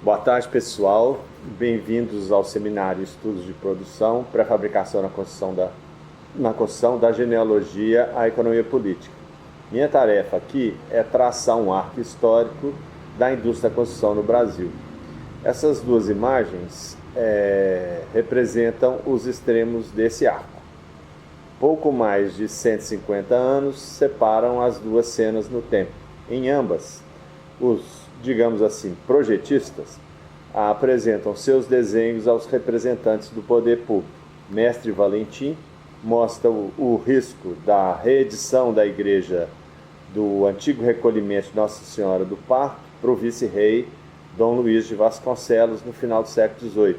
Boa tarde, pessoal. Bem-vindos ao seminário Estudos de Produção, Pré-fabricação na construção da genealogia à economia política. Minha tarefa aqui é traçar um arco histórico da indústria da construção no Brasil. Essas duas imagens representam os extremos desse arco. Pouco mais de 150 anos separam as duas cenas no tempo. Em ambas, os, digamos assim, projetistas apresentam seus desenhos aos representantes do poder público. Mestre Valentim mostra o risco da reedição da igreja do antigo recolhimento de Nossa Senhora do Parto para o vice-rei Dom Luís de Vasconcelos no final do século XVIII.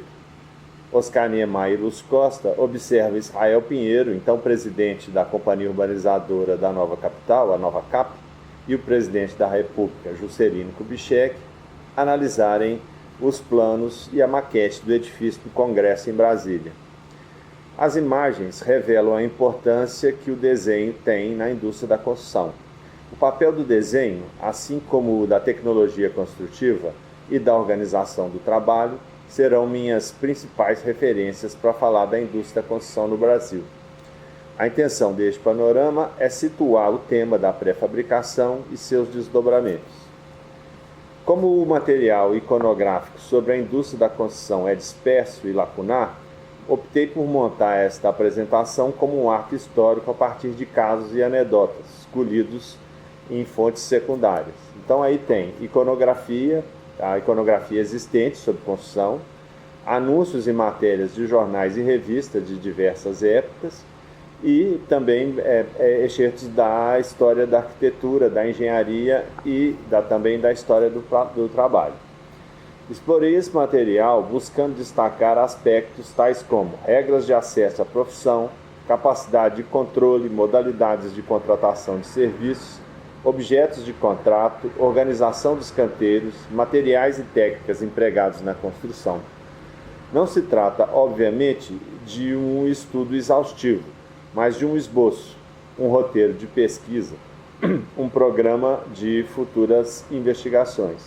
Oscar Niemeyer e Luz Costa observa Israel Pinheiro, então presidente da Companhia Urbanizadora da Nova Capital, a Nova Cap, e o presidente da República, Juscelino Kubitschek, analisarem os planos e a maquete do edifício do Congresso em Brasília. As imagens revelam a importância que o desenho tem na indústria da construção. O papel do desenho, assim como o da tecnologia construtiva e da organização do trabalho, serão minhas principais referências para falar da indústria da construção no Brasil. A intenção deste panorama é situar o tema da pré-fabricação e seus desdobramentos. Como o material iconográfico sobre a indústria da construção é disperso e lacunar, optei por montar esta apresentação como um arco histórico a partir de casos e anedotas, escolhidos em fontes secundárias. Então aí tem iconografia, a iconografia existente sobre construção, anúncios e matérias de jornais e revistas de diversas épocas e também excertos da história da arquitetura, da engenharia e também da história do trabalho. Explorei esse material buscando destacar aspectos tais como regras de acesso à profissão, capacidade de controle, modalidades de contratação de serviços, objetos de contrato, organização dos canteiros, materiais e técnicas empregados na construção. Não se trata, obviamente, de um estudo exaustivo, mas de um esboço, um roteiro de pesquisa, um programa de futuras investigações.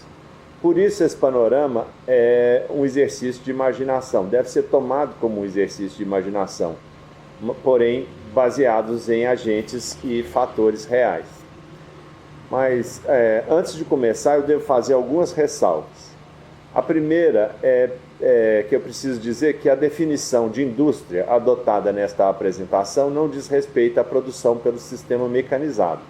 Por isso, esse panorama é um exercício de imaginação, deve ser tomado como um exercício de imaginação, porém baseados em agentes e fatores reais. Mas, antes de começar, eu devo fazer algumas ressalvas. A primeira é que eu preciso dizer que a definição de indústria adotada nesta apresentação não diz respeito à produção pelo sistema mecanizado.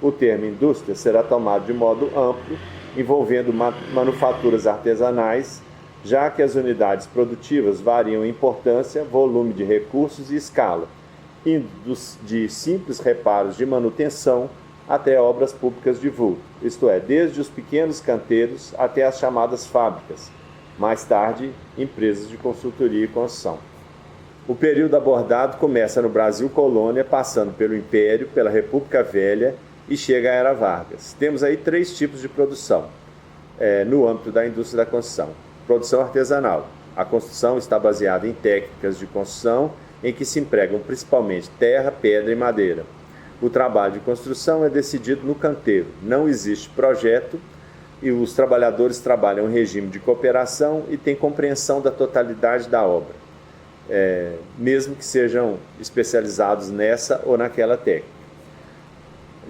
O termo indústria será tomado de modo amplo, envolvendo manufaturas artesanais, já que as unidades produtivas variam em importância, volume de recursos e escala, indo de simples reparos de manutenção até obras públicas de vulto, isto é, desde os pequenos canteiros até as chamadas fábricas, mais tarde, empresas de consultoria e construção. O período abordado começa no Brasil colônia, passando pelo Império, pela República Velha e chega à Era Vargas. Temos aí 3 tipos de produção no âmbito da indústria da construção. Produção artesanal. A construção está baseada em técnicas de construção em que se empregam principalmente terra, pedra e madeira. O trabalho de construção é decidido no canteiro, não existe projeto e os trabalhadores trabalham em regime de cooperação e têm compreensão da totalidade da obra, mesmo que sejam especializados nessa ou naquela técnica.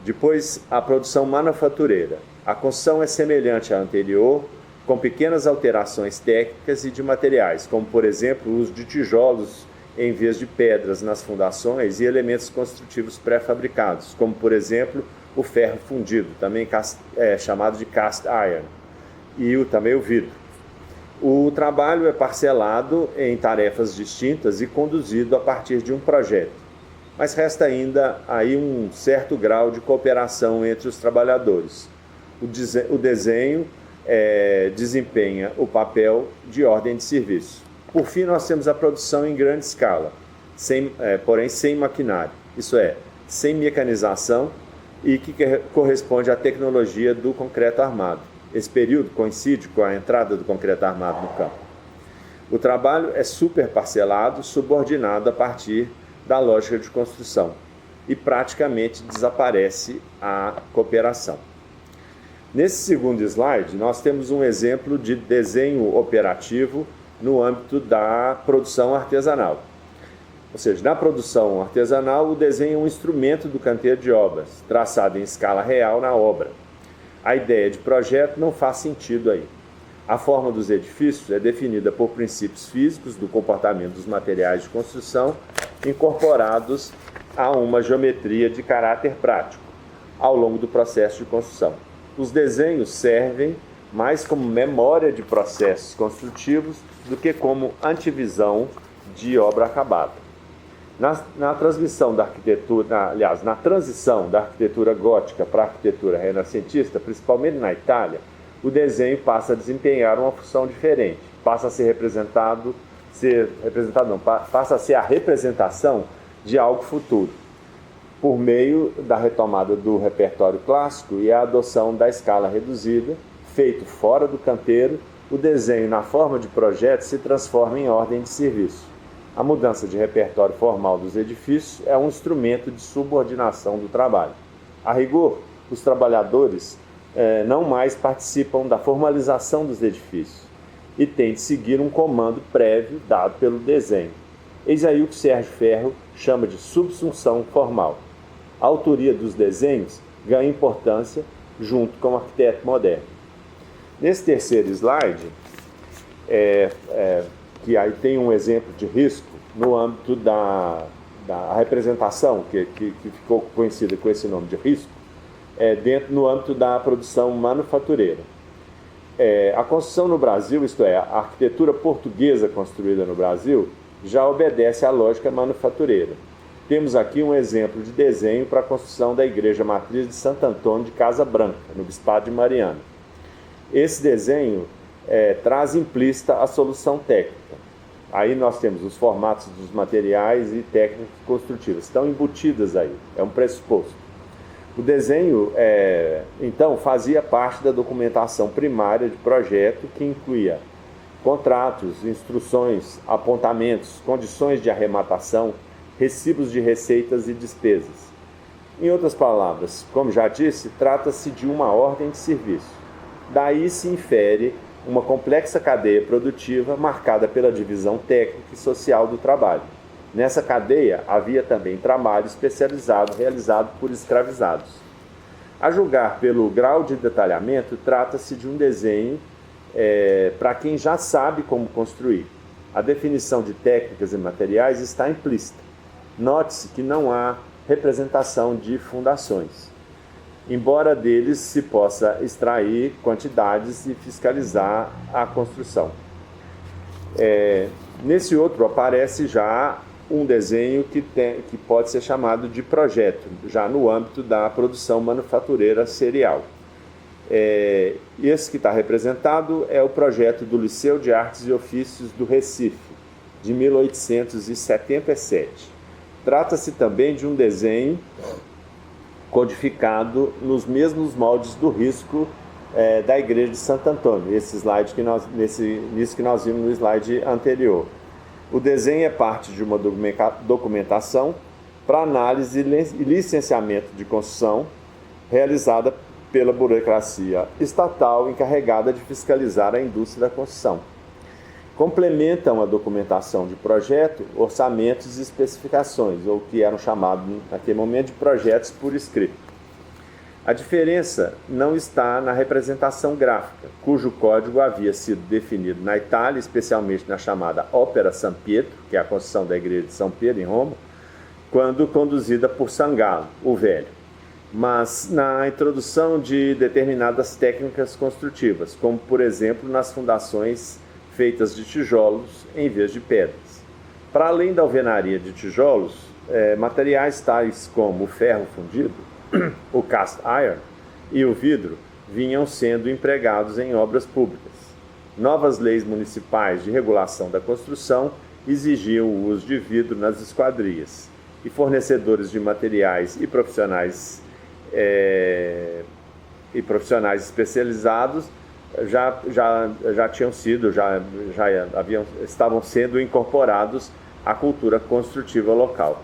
Depois, a produção manufatureira. A construção é semelhante à anterior, com pequenas alterações técnicas e de materiais, como, por exemplo, o uso de tijolos em vez de pedras nas fundações e elementos construtivos pré-fabricados, como, por exemplo, o ferro fundido, também chamado de cast iron, e também o vidro. O trabalho é parcelado em tarefas distintas e conduzido a partir de um projeto, mas resta ainda aí um certo grau de cooperação entre os trabalhadores. O desenho desempenha o papel de ordem de serviço. Por fim, nós temos a produção em grande escala, porém sem maquinário, isso é, sem mecanização e que corresponde à tecnologia do concreto armado. Esse período coincide com a entrada do concreto armado no campo. O trabalho é superparcelado, subordinado a partir da lógica de construção e praticamente desaparece a cooperação. Nesse segundo slide, nós temos um exemplo de desenho operativo no âmbito da produção artesanal. Ou seja, na produção artesanal, o desenho é um instrumento do canteiro de obras, traçado em escala real na obra. A ideia de projeto não faz sentido aí. A forma dos edifícios é definida por princípios físicos do comportamento dos materiais de construção, incorporados a uma geometria de caráter prático, ao longo do processo de construção. Os desenhos servem mais como memória de processos construtivos do que como antevisão de obra acabada. Na transição da arquitetura gótica para a arquitetura renascentista, principalmente na Itália, o desenho passa a desempenhar uma função diferente, passa a ser a representação de algo futuro, por meio da retomada do repertório clássico e a adoção da escala reduzida, feito fora do canteiro, o desenho na forma de projeto se transforma em ordem de serviço. A mudança de repertório formal dos edifícios é um instrumento de subordinação do trabalho. A rigor, os trabalhadores não mais participam da formalização dos edifícios e têm de seguir um comando prévio dado pelo desenho. Eis aí o que Sérgio Ferro chama de subsunção formal. A autoria dos desenhos ganha importância junto com o arquiteto moderno. Nesse terceiro slide, que aí tem um exemplo de risco no âmbito da representação, que ficou conhecida com esse nome de risco, no âmbito da produção manufatureira. A construção no Brasil, isto é, a arquitetura portuguesa construída no Brasil, já obedece à lógica manufatureira. Temos aqui um exemplo de desenho para a construção da Igreja Matriz de Santo Antônio de Casa Branca, no Bispado de Mariana. Esse desenho traz implícita a solução técnica. Aí nós temos os formatos dos materiais e técnicas construtivas, estão embutidas aí, é um pressuposto. O desenho, então, fazia parte da documentação primária de projeto, que incluía contratos, instruções, apontamentos, condições de arrematação, recibos de receitas e despesas. Em outras palavras, como já disse, trata-se de uma ordem de serviço. Daí se infere uma complexa cadeia produtiva marcada pela divisão técnica e social do trabalho. Nessa cadeia havia também trabalho especializado realizado por escravizados. A julgar pelo grau de detalhamento, trata-se de um desenho para quem já sabe como construir. A definição de técnicas e materiais está implícita. Note-se que não há representação de fundações, embora deles se possa extrair quantidades e fiscalizar a construção. Nesse outro aparece já um desenho que pode ser chamado de projeto, já no âmbito da produção manufatureira serial. Esse que está representado é o projeto do Liceu de Artes e Ofícios do Recife, de 1877. Trata-se também de um desenho codificado nos mesmos moldes do risco da Igreja de Santo Antônio, esse slide nisso que nós vimos no slide anterior. O desenho é parte de uma documentação para análise e licenciamento de construção realizada pela burocracia estatal encarregada de fiscalizar a indústria da construção. Complementam a documentação de projeto, orçamentos e especificações, ou que eram chamados naquele momento de projetos por escrito. A diferença não está na representação gráfica, cujo código havia sido definido na Itália, especialmente na chamada Ópera San Pietro, que é a construção da igreja de São Pedro em Roma, quando conduzida por Sangallo, o Velho, mas na introdução de determinadas técnicas construtivas, como, por exemplo, nas fundações feitas de tijolos em vez de pedras. Para além da alvenaria de tijolos, materiais tais como o ferro fundido, o cast iron e o vidro vinham sendo empregados em obras públicas. Novas leis municipais de regulação da construção exigiam o uso de vidro nas esquadrias, e fornecedores de materiais e profissionais especializados estavam sendo incorporados à cultura construtiva local.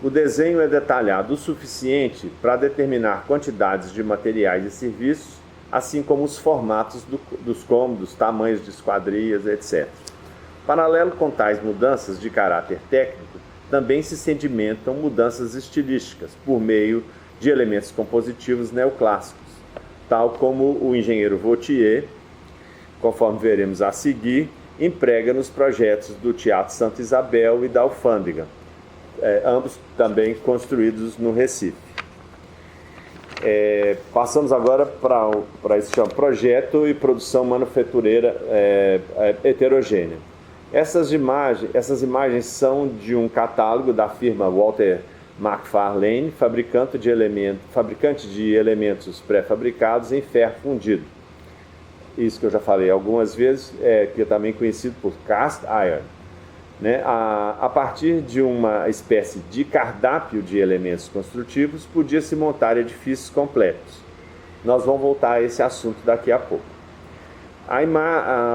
O desenho é detalhado o suficiente para determinar quantidades de materiais e serviços, assim como os formatos dos cômodos, tamanhos de esquadrias, etc. Paralelo com tais mudanças de caráter técnico, também se sedimentam mudanças estilísticas por meio de elementos compositivos neoclássicos, tal como o engenheiro Vautier, conforme veremos a seguir, emprega nos projetos do Teatro Santa Isabel e da Alfândega, ambos também construídos no Recife. Passamos agora para esse chama projeto e produção manufatureira heterogênea. Essas imagens são de um catálogo da firma Walter McFarlane, fabricante de elementos pré-fabricados em ferro fundido. Isso que eu já falei algumas vezes, que é também conhecido por cast iron. Né? A partir de uma espécie de cardápio de elementos construtivos, podia-se montar edifícios completos. Nós vamos voltar a esse assunto daqui a pouco.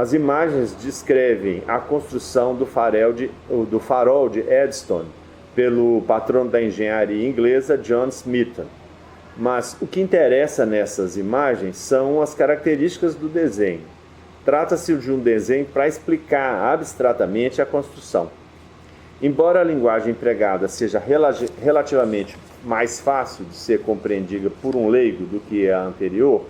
As imagens descrevem a construção do farol de Eddystone pelo patrono da engenharia inglesa John Smeaton. Mas o que interessa nessas imagens são as características do desenho. Trata-se de um desenho para explicar abstratamente a construção. Embora a linguagem empregada seja relativamente mais fácil de ser compreendida por um leigo do que a anterior,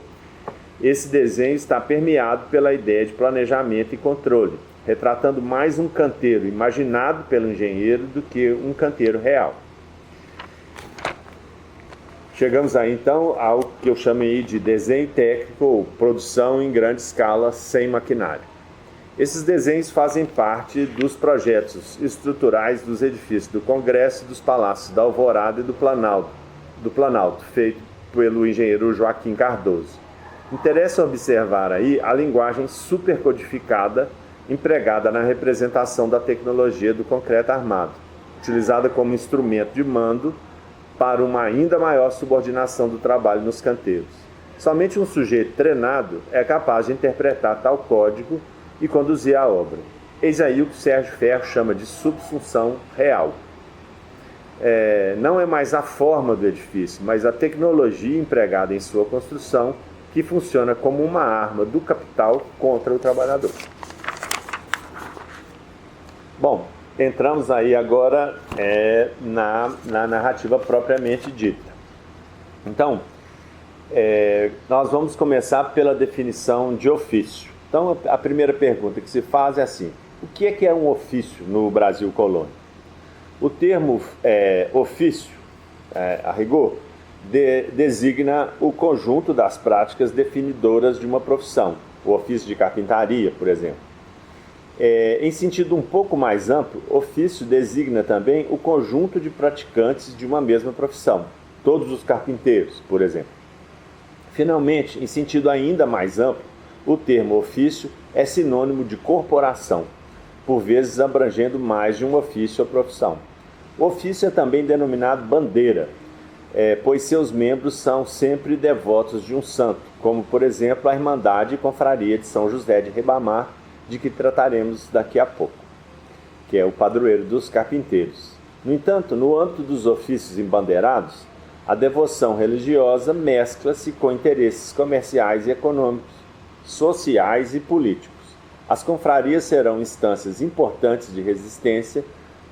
esse desenho está permeado pela ideia de planejamento e controle, retratando mais um canteiro imaginado pelo engenheiro do que um canteiro real. Chegamos aí então ao que eu chamei de desenho técnico ou produção em grande escala sem maquinário. Esses desenhos fazem parte dos projetos estruturais dos edifícios do Congresso e dos Palácios da Alvorada e do Planalto, feito pelo engenheiro Joaquim Cardoso. Interessa observar aí a linguagem supercodificada empregada na representação da tecnologia do concreto armado, utilizada como instrumento de mando para uma ainda maior subordinação do trabalho nos canteiros. Somente um sujeito treinado é capaz de interpretar tal código e conduzir a obra. Eis aí o que Sérgio Ferro chama de subsunção real. Não é mais a forma do edifício, mas a tecnologia empregada em sua construção que funciona como uma arma do capital contra o trabalhador. Bom, entramos aí agora na narrativa propriamente dita. Então, nós vamos começar pela definição de ofício. Então, a primeira pergunta que se faz é assim: o que é um ofício no Brasil colônia? O termo ofício, a rigor, designa o conjunto das práticas definidoras de uma profissão, o ofício de carpintaria, por exemplo. Em sentido um pouco mais amplo, ofício designa também o conjunto de praticantes de uma mesma profissão, todos os carpinteiros, por exemplo. Finalmente, em sentido ainda mais amplo, o termo ofício é sinônimo de corporação, por vezes abrangendo mais de um ofício ou profissão. O ofício é também denominado bandeira, pois seus membros são sempre devotos de um santo, como, por exemplo, a Irmandade e Confraria de São José de Ribamar, de que trataremos daqui a pouco, que é o padroeiro dos carpinteiros. No entanto, no âmbito dos ofícios embandeirados, a devoção religiosa mescla-se com interesses comerciais e econômicos, sociais e políticos. As confrarias serão instâncias importantes de resistência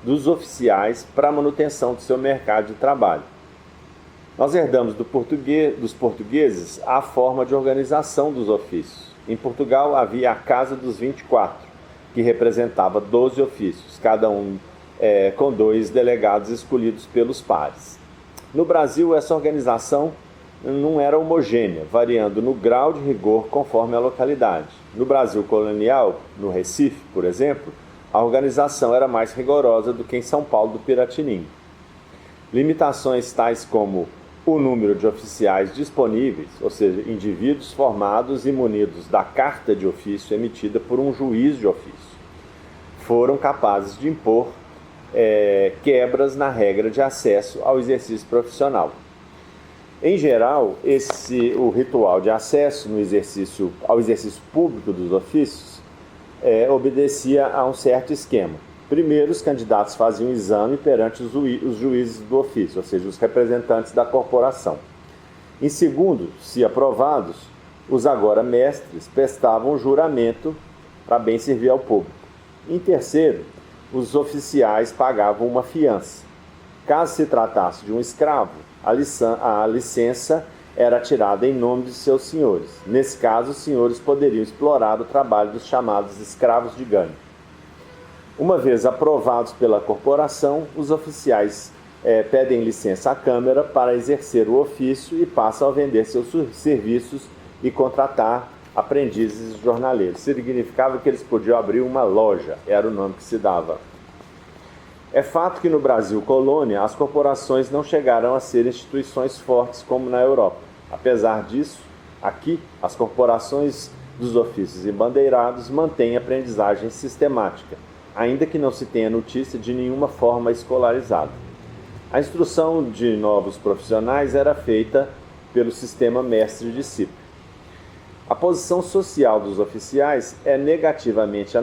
dos oficiais para a manutenção do seu mercado de trabalho. Nós herdamos dos portugueses a forma de organização dos ofícios. Em Portugal havia a Casa dos 24, que representava 12 ofícios, cada um com 2 delegados escolhidos pelos pares. No Brasil, essa organização não era homogênea, variando no grau de rigor conforme a localidade. No Brasil colonial, no Recife, por exemplo, a organização era mais rigorosa do que em São Paulo do Piratininga. Limitações tais como o número de oficiais disponíveis, ou seja, indivíduos formados e munidos da carta de ofício emitida por um juiz de ofício, foram capazes de impor quebras na regra de acesso ao exercício profissional. Em geral, o ritual de acesso ao exercício público dos ofícios obedecia a um certo esquema. Primeiro, os candidatos faziam um exame perante os juízes do ofício, ou seja, os representantes da corporação. Em segundo, se aprovados, Os agora mestres prestavam juramento para bem servir ao público. Em terceiro, os oficiais pagavam uma fiança. Caso se tratasse de um escravo, a licença era tirada em nome de seus senhores. Nesse caso, os senhores poderiam explorar o trabalho dos chamados escravos de ganho. Uma vez aprovados pela corporação, os oficiais pedem licença à Câmara para exercer o ofício e passam a vender seus serviços e contratar aprendizes jornaleiros. Significava que eles podiam abrir uma loja, era o nome que se dava. É fato que no Brasil colônia, as corporações não chegaram a ser instituições fortes como na Europa. Apesar disso, aqui, as corporações dos ofícios embandeirados mantêm aprendizagem sistemática, ainda que não se tenha notícia de nenhuma forma escolarizada. A instrução de novos profissionais era feita pelo sistema mestre-discípulo. A posição social dos oficiais é negativamente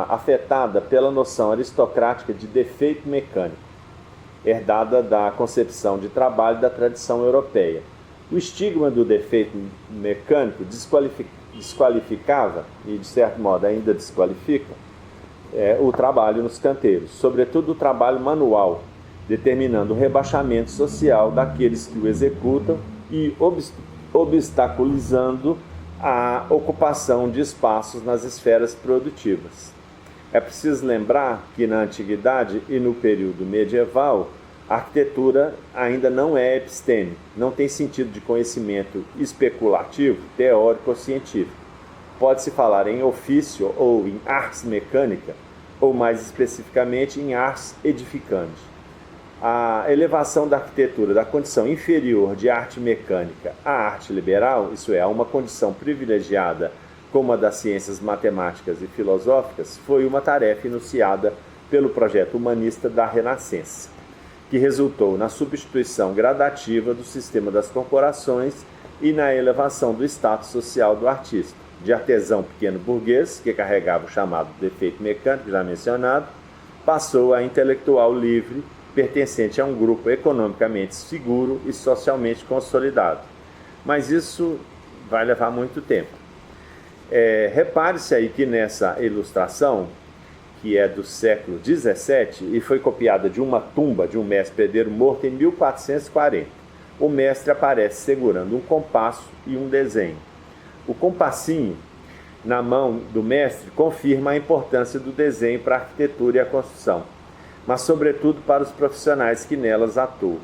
afetada pela noção aristocrática de defeito mecânico, herdada da concepção de trabalho da tradição europeia. O estigma do defeito mecânico desqualificava, e de certo modo ainda desqualifica, o trabalho nos canteiros, sobretudo o trabalho manual, determinando o rebaixamento social daqueles que o executam e obstaculizando a ocupação de espaços nas esferas produtivas. É preciso lembrar que na antiguidade e no período medieval, a arquitetura ainda não é epistêmica, não tem sentido de conhecimento especulativo, teórico ou científico. Pode-se falar em ofício ou em ars mecânica, ou mais especificamente em ars edificandi. A elevação da arquitetura da condição inferior de arte mecânica à arte liberal, isso é, a uma condição privilegiada como a das ciências matemáticas e filosóficas, foi uma tarefa iniciada pelo projeto humanista da Renascença, que resultou na substituição gradativa do sistema das corporações e na elevação do status social do artista, de artesão pequeno burguês, que carregava o chamado defeito mecânico, já mencionado, passou a intelectual livre, pertencente a um grupo economicamente seguro e socialmente consolidado. Mas isso vai levar muito tempo. Repare-se aí que nessa ilustração, que é do século XVII e foi copiada de uma tumba de um mestre pedreiro morto em 1440, o mestre aparece segurando um compasso e um desenho. O compassinho na mão do mestre confirma a importância do desenho para a arquitetura e a construção, mas sobretudo para os profissionais que nelas atuam.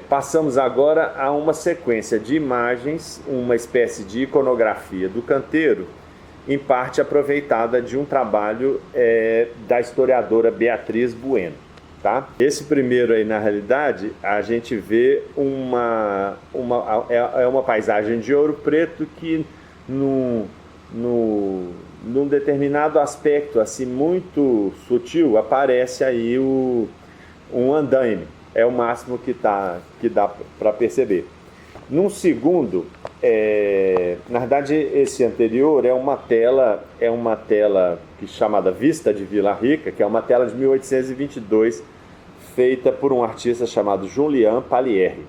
Passamos agora a uma sequência de imagens, uma espécie de iconografia do canteiro, em parte aproveitada de um trabalho da historiadora Beatriz Bueno. Tá? Esse primeiro aí, na realidade, a gente vê uma paisagem de Ouro Preto que num determinado aspecto assim muito sutil aparece aí um andaime. É o máximo que dá para perceber. Num segundo, na verdade esse anterior é uma tela chamada Vista de Vila Rica, que é uma tela de 1822, feita por um artista chamado Julian Palieri.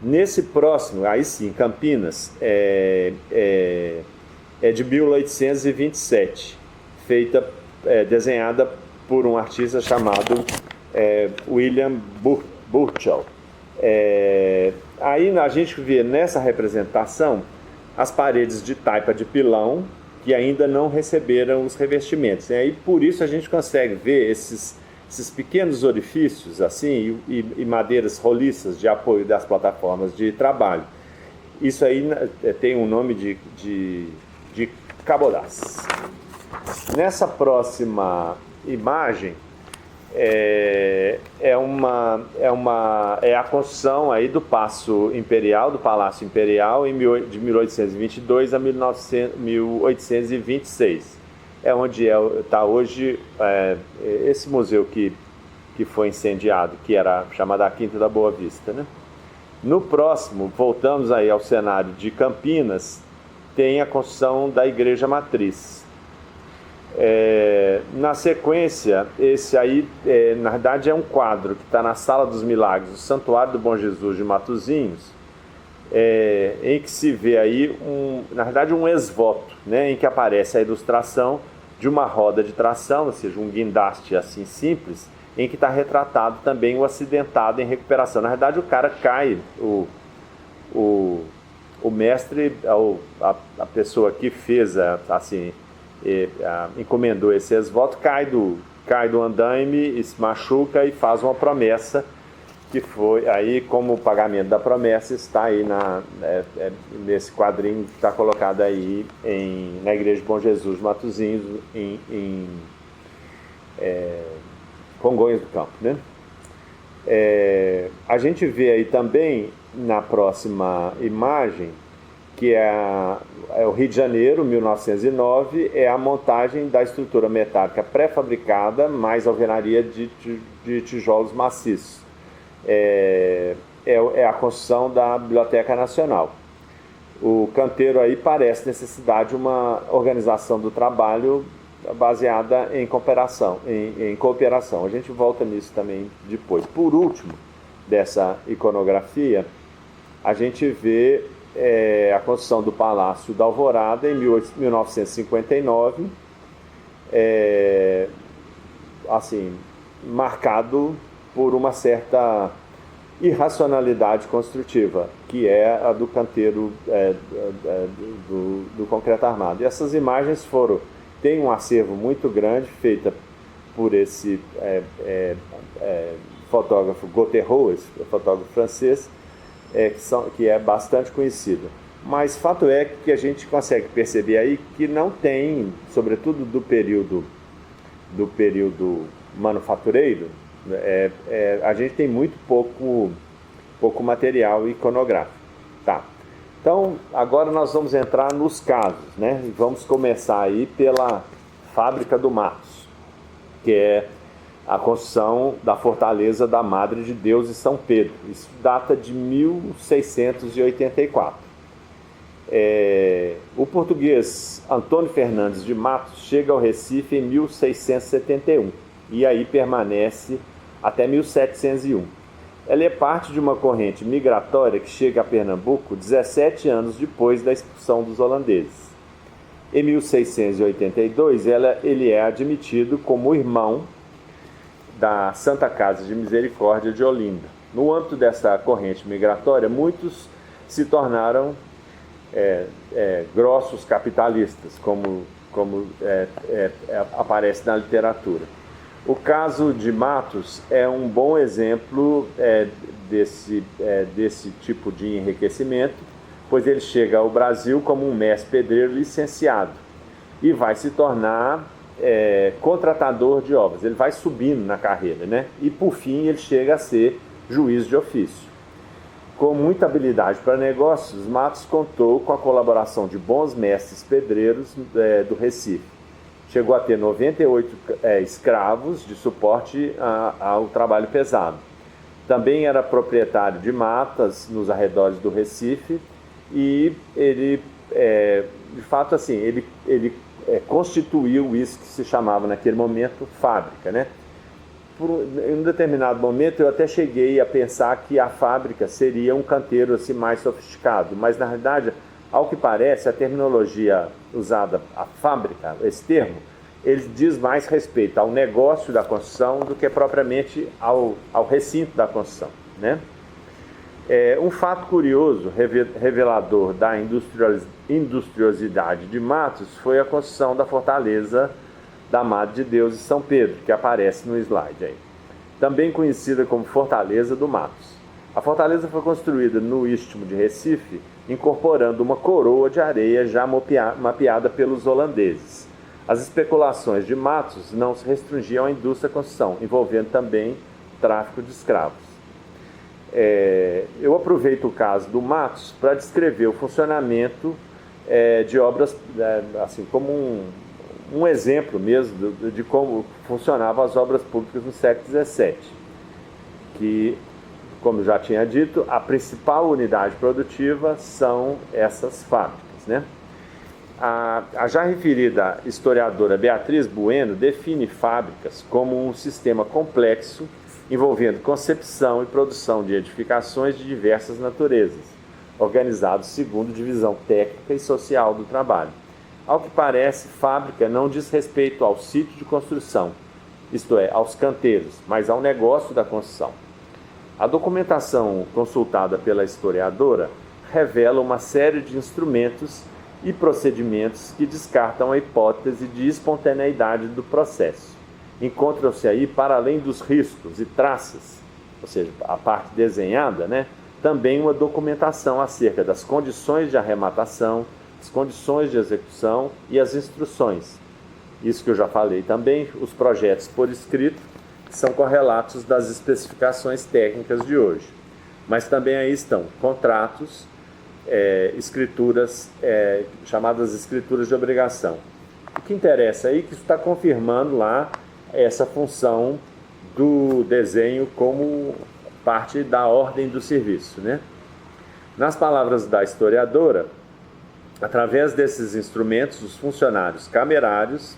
Nesse próximo, aí sim, Campinas, é de 1827, desenhada por um artista chamado William Burchell. Aí a gente vê nessa representação as paredes de taipa de pilão que ainda não receberam os revestimentos. E aí por isso a gente consegue ver esses pequenos orifícios assim e madeiras roliças de apoio das plataformas de trabalho. Isso aí tem um nome de cabodás. Nessa próxima imagem é a construção aí do Paço Imperial, do Palácio Imperial, de 1822 a 1826. É onde está hoje esse museu que foi incendiado, que era chamada Quinta da Boa Vista, né? No próximo, voltamos aí ao cenário de Campinas, tem a construção da Igreja Matriz. Na sequência, esse aí, na verdade, é um quadro que está na Sala dos Milagres, o Santuário do Bom Jesus de Matosinhos, em que se vê aí, na verdade, um ex-voto, né, em que aparece a ilustração de uma roda de tração, ou seja, um guindaste assim simples, em que está retratado também o acidentado em recuperação. Na verdade, o cara cai, o mestre, a pessoa que fez, encomendou esse ex-voto, cai do andaime, se machuca e faz uma promessa, que foi aí, como o pagamento da promessa está aí nesse quadrinho que está colocado aí na Igreja de Bom Jesus de Matosinhos, em Congonhas do Campo, né? A gente vê aí também, na próxima imagem, que é o Rio de Janeiro, 1909, é a montagem da estrutura metálica pré-fabricada, mais alvenaria de tijolos maciços. É a construção da Biblioteca Nacional. O canteiro aí parece necessidade de uma organização do trabalho baseada em cooperação. A gente volta nisso também depois. Por último, dessa iconografia, a gente vê a construção do Palácio da Alvorada em 1959, marcado por uma certa irracionalidade construtiva, que é a do canteiro do concreto armado. E essas imagens tem um acervo muito grande, feita por esse fotógrafo Gauthieron, esse fotógrafo francês, que é bastante conhecido. Mas fato é que a gente consegue perceber aí que não tem, sobretudo do período manufatureiro, a gente tem muito pouco material iconográfico. Tá. Então, agora nós vamos entrar nos casos, né? E vamos começar aí pela Fábrica do Matos, que é a construção da Fortaleza da Madre de Deus em São Pedro. Isso data de 1684. O português Antônio Fernandes de Matos chega ao Recife em 1671 e aí permanece até 1701. Ela é parte de uma corrente migratória que chega a Pernambuco 17 anos depois da expulsão dos holandeses. Em 1682, ele é admitido como irmão da Santa Casa de Misericórdia de Olinda. No âmbito dessa corrente migratória, muitos se tornaram grossos capitalistas, como aparece na literatura. O caso de Matos é um bom exemplo desse tipo de enriquecimento, pois ele chega ao Brasil como um mestre pedreiro licenciado e vai se tornar contratador de obras. Ele vai subindo na carreira, né? E por fim ele chega a ser juiz de ofício. Com muita habilidade para negócios, Matos contou com a colaboração de bons mestres pedreiros do Recife. Chegou a ter 98 escravos de suporte ao trabalho pesado. Também era proprietário de matas nos arredores do Recife e ele, de fato, assim, ele constituiu isso que se chamava naquele momento fábrica, né? Em um determinado momento eu até cheguei a pensar que a fábrica seria um canteiro assim, mais sofisticado, mas na realidade, ao que parece, a terminologia usada, a fábrica, esse termo, ele diz mais respeito ao negócio da construção do que propriamente ao recinto da construção, né? Um fato curioso, revelador da industriosidade de Matos, foi a construção da Fortaleza da Madre de Deus em São Pedro, que aparece no slide aí. Também conhecida como Fortaleza do Matos. A fortaleza foi construída no Istmo de Recife, incorporando uma coroa de areia já mapeada pelos holandeses. As especulações de Matos não se restringiam à indústria da construção, envolvendo também tráfico de escravos. Eu aproveito o caso do Matos para descrever o funcionamento de obras, assim como um exemplo mesmo de como funcionavam as obras públicas no século XVII, que, como já tinha dito, a principal unidade produtiva são essas fábricas, né? A já referida historiadora Beatriz Bueno define fábricas como um sistema complexo envolvendo concepção e produção de edificações de diversas naturezas, organizados segundo divisão técnica e social do trabalho. Ao que parece, fábrica não diz respeito ao sítio de construção, isto é, aos canteiros, mas ao negócio da construção. A documentação consultada pela historiadora revela uma série de instrumentos e procedimentos que descartam a hipótese de espontaneidade do processo. Encontram-se aí, para além dos riscos e traças, ou seja, a parte desenhada, também uma documentação acerca das condições de arrematação, as condições de execução e as instruções. Isso que eu já falei também, os projetos por escrito, que são correlatos das especificações técnicas de hoje. Mas também aí estão contratos, escrituras, chamadas escrituras de obrigação. O que interessa aí é que isso está confirmando lá essa função do desenho como parte da ordem do serviço, Nas palavras da historiadora, através desses instrumentos, os funcionários camerários,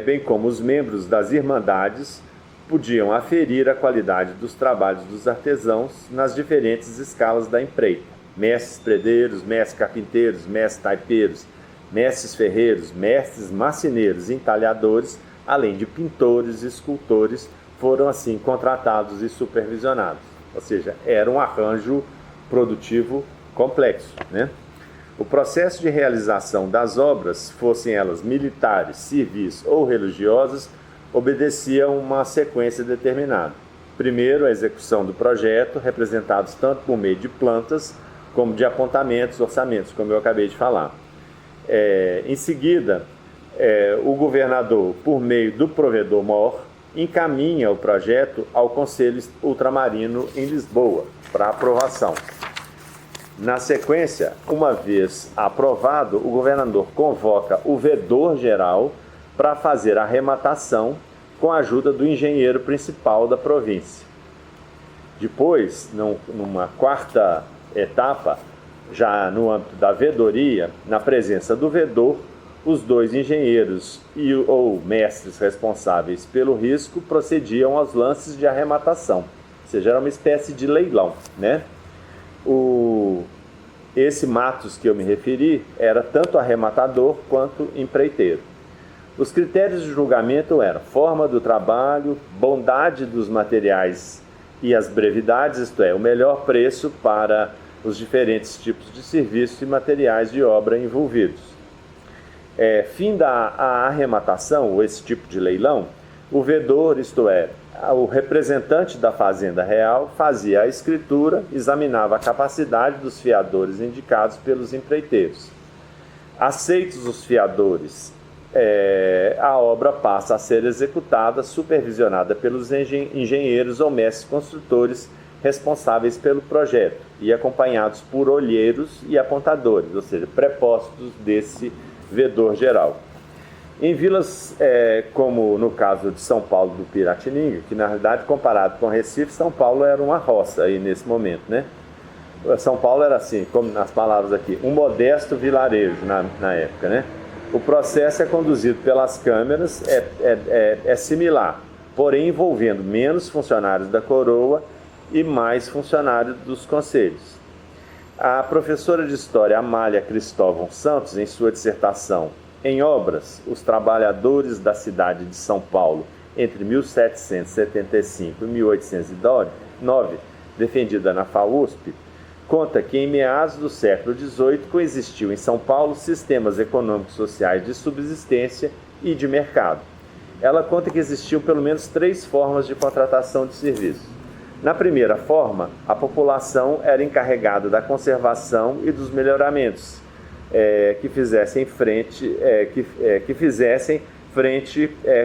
bem como os membros das irmandades, podiam aferir a qualidade dos trabalhos dos artesãos nas diferentes escalas da empreita. Mestres predeiros, mestres carpinteiros, mestres taipeiros, mestres ferreiros, mestres marceneiros e entalhadores, além de pintores e escultores, foram assim contratados e supervisionados. Ou seja, era um arranjo produtivo complexo, O processo de realização das obras, fossem elas militares, civis ou religiosas, obedecia a uma sequência determinada. Primeiro, a execução do projeto, representados tanto por meio de plantas, como de apontamentos, orçamentos, como eu acabei de falar. Em seguida, o governador, por meio do provedor-mor, encaminha o projeto ao Conselho Ultramarino em Lisboa, para aprovação. Na sequência, uma vez aprovado, o governador convoca o vedor geral para fazer a arrematação com a ajuda do engenheiro principal da província. Depois, numa quarta etapa, já no âmbito da vedoria, na presença do vedor, os dois engenheiros ou mestres responsáveis pelo risco procediam aos lances de arrematação, ou seja, era uma espécie de leilão, Esse matos que eu me referi era tanto arrematador quanto empreiteiro. Os critérios de julgamento eram forma do trabalho, bondade dos materiais e as brevidades, isto é, o melhor preço para os diferentes tipos de serviços e materiais de obra envolvidos. Fim da arrematação, ou esse tipo de leilão, o vedor, isto é, o representante da fazenda real, fazia a escritura, examinava a capacidade dos fiadores indicados pelos empreiteiros. Aceitos os fiadores, a obra passa a ser executada, supervisionada pelos engenheiros ou mestres construtores responsáveis pelo projeto e acompanhados por olheiros e apontadores, ou seja, prepostos desse vedor geral. Em vilas como no caso de São Paulo do Piratininga, que na realidade, comparado com Recife, São Paulo era uma roça aí nesse momento, São Paulo era assim, como nas palavras aqui, um modesto vilarejo na época, O processo é conduzido pelas câmeras, é similar, porém envolvendo menos funcionários da coroa e mais funcionários dos conselhos. A professora de História Amália Cristóvão Santos, em sua dissertação Em Obras, os Trabalhadores da Cidade de São Paulo entre 1775 e 1809, defendida na FAUSP, conta que em meados do século XVIII coexistiu em São Paulo sistemas econômicos sociais de subsistência e de mercado. Ela conta que existiam pelo menos 3 formas de contratação de serviços. Na primeira forma, a população era encarregada da conservação e dos melhoramentos que fizessem frente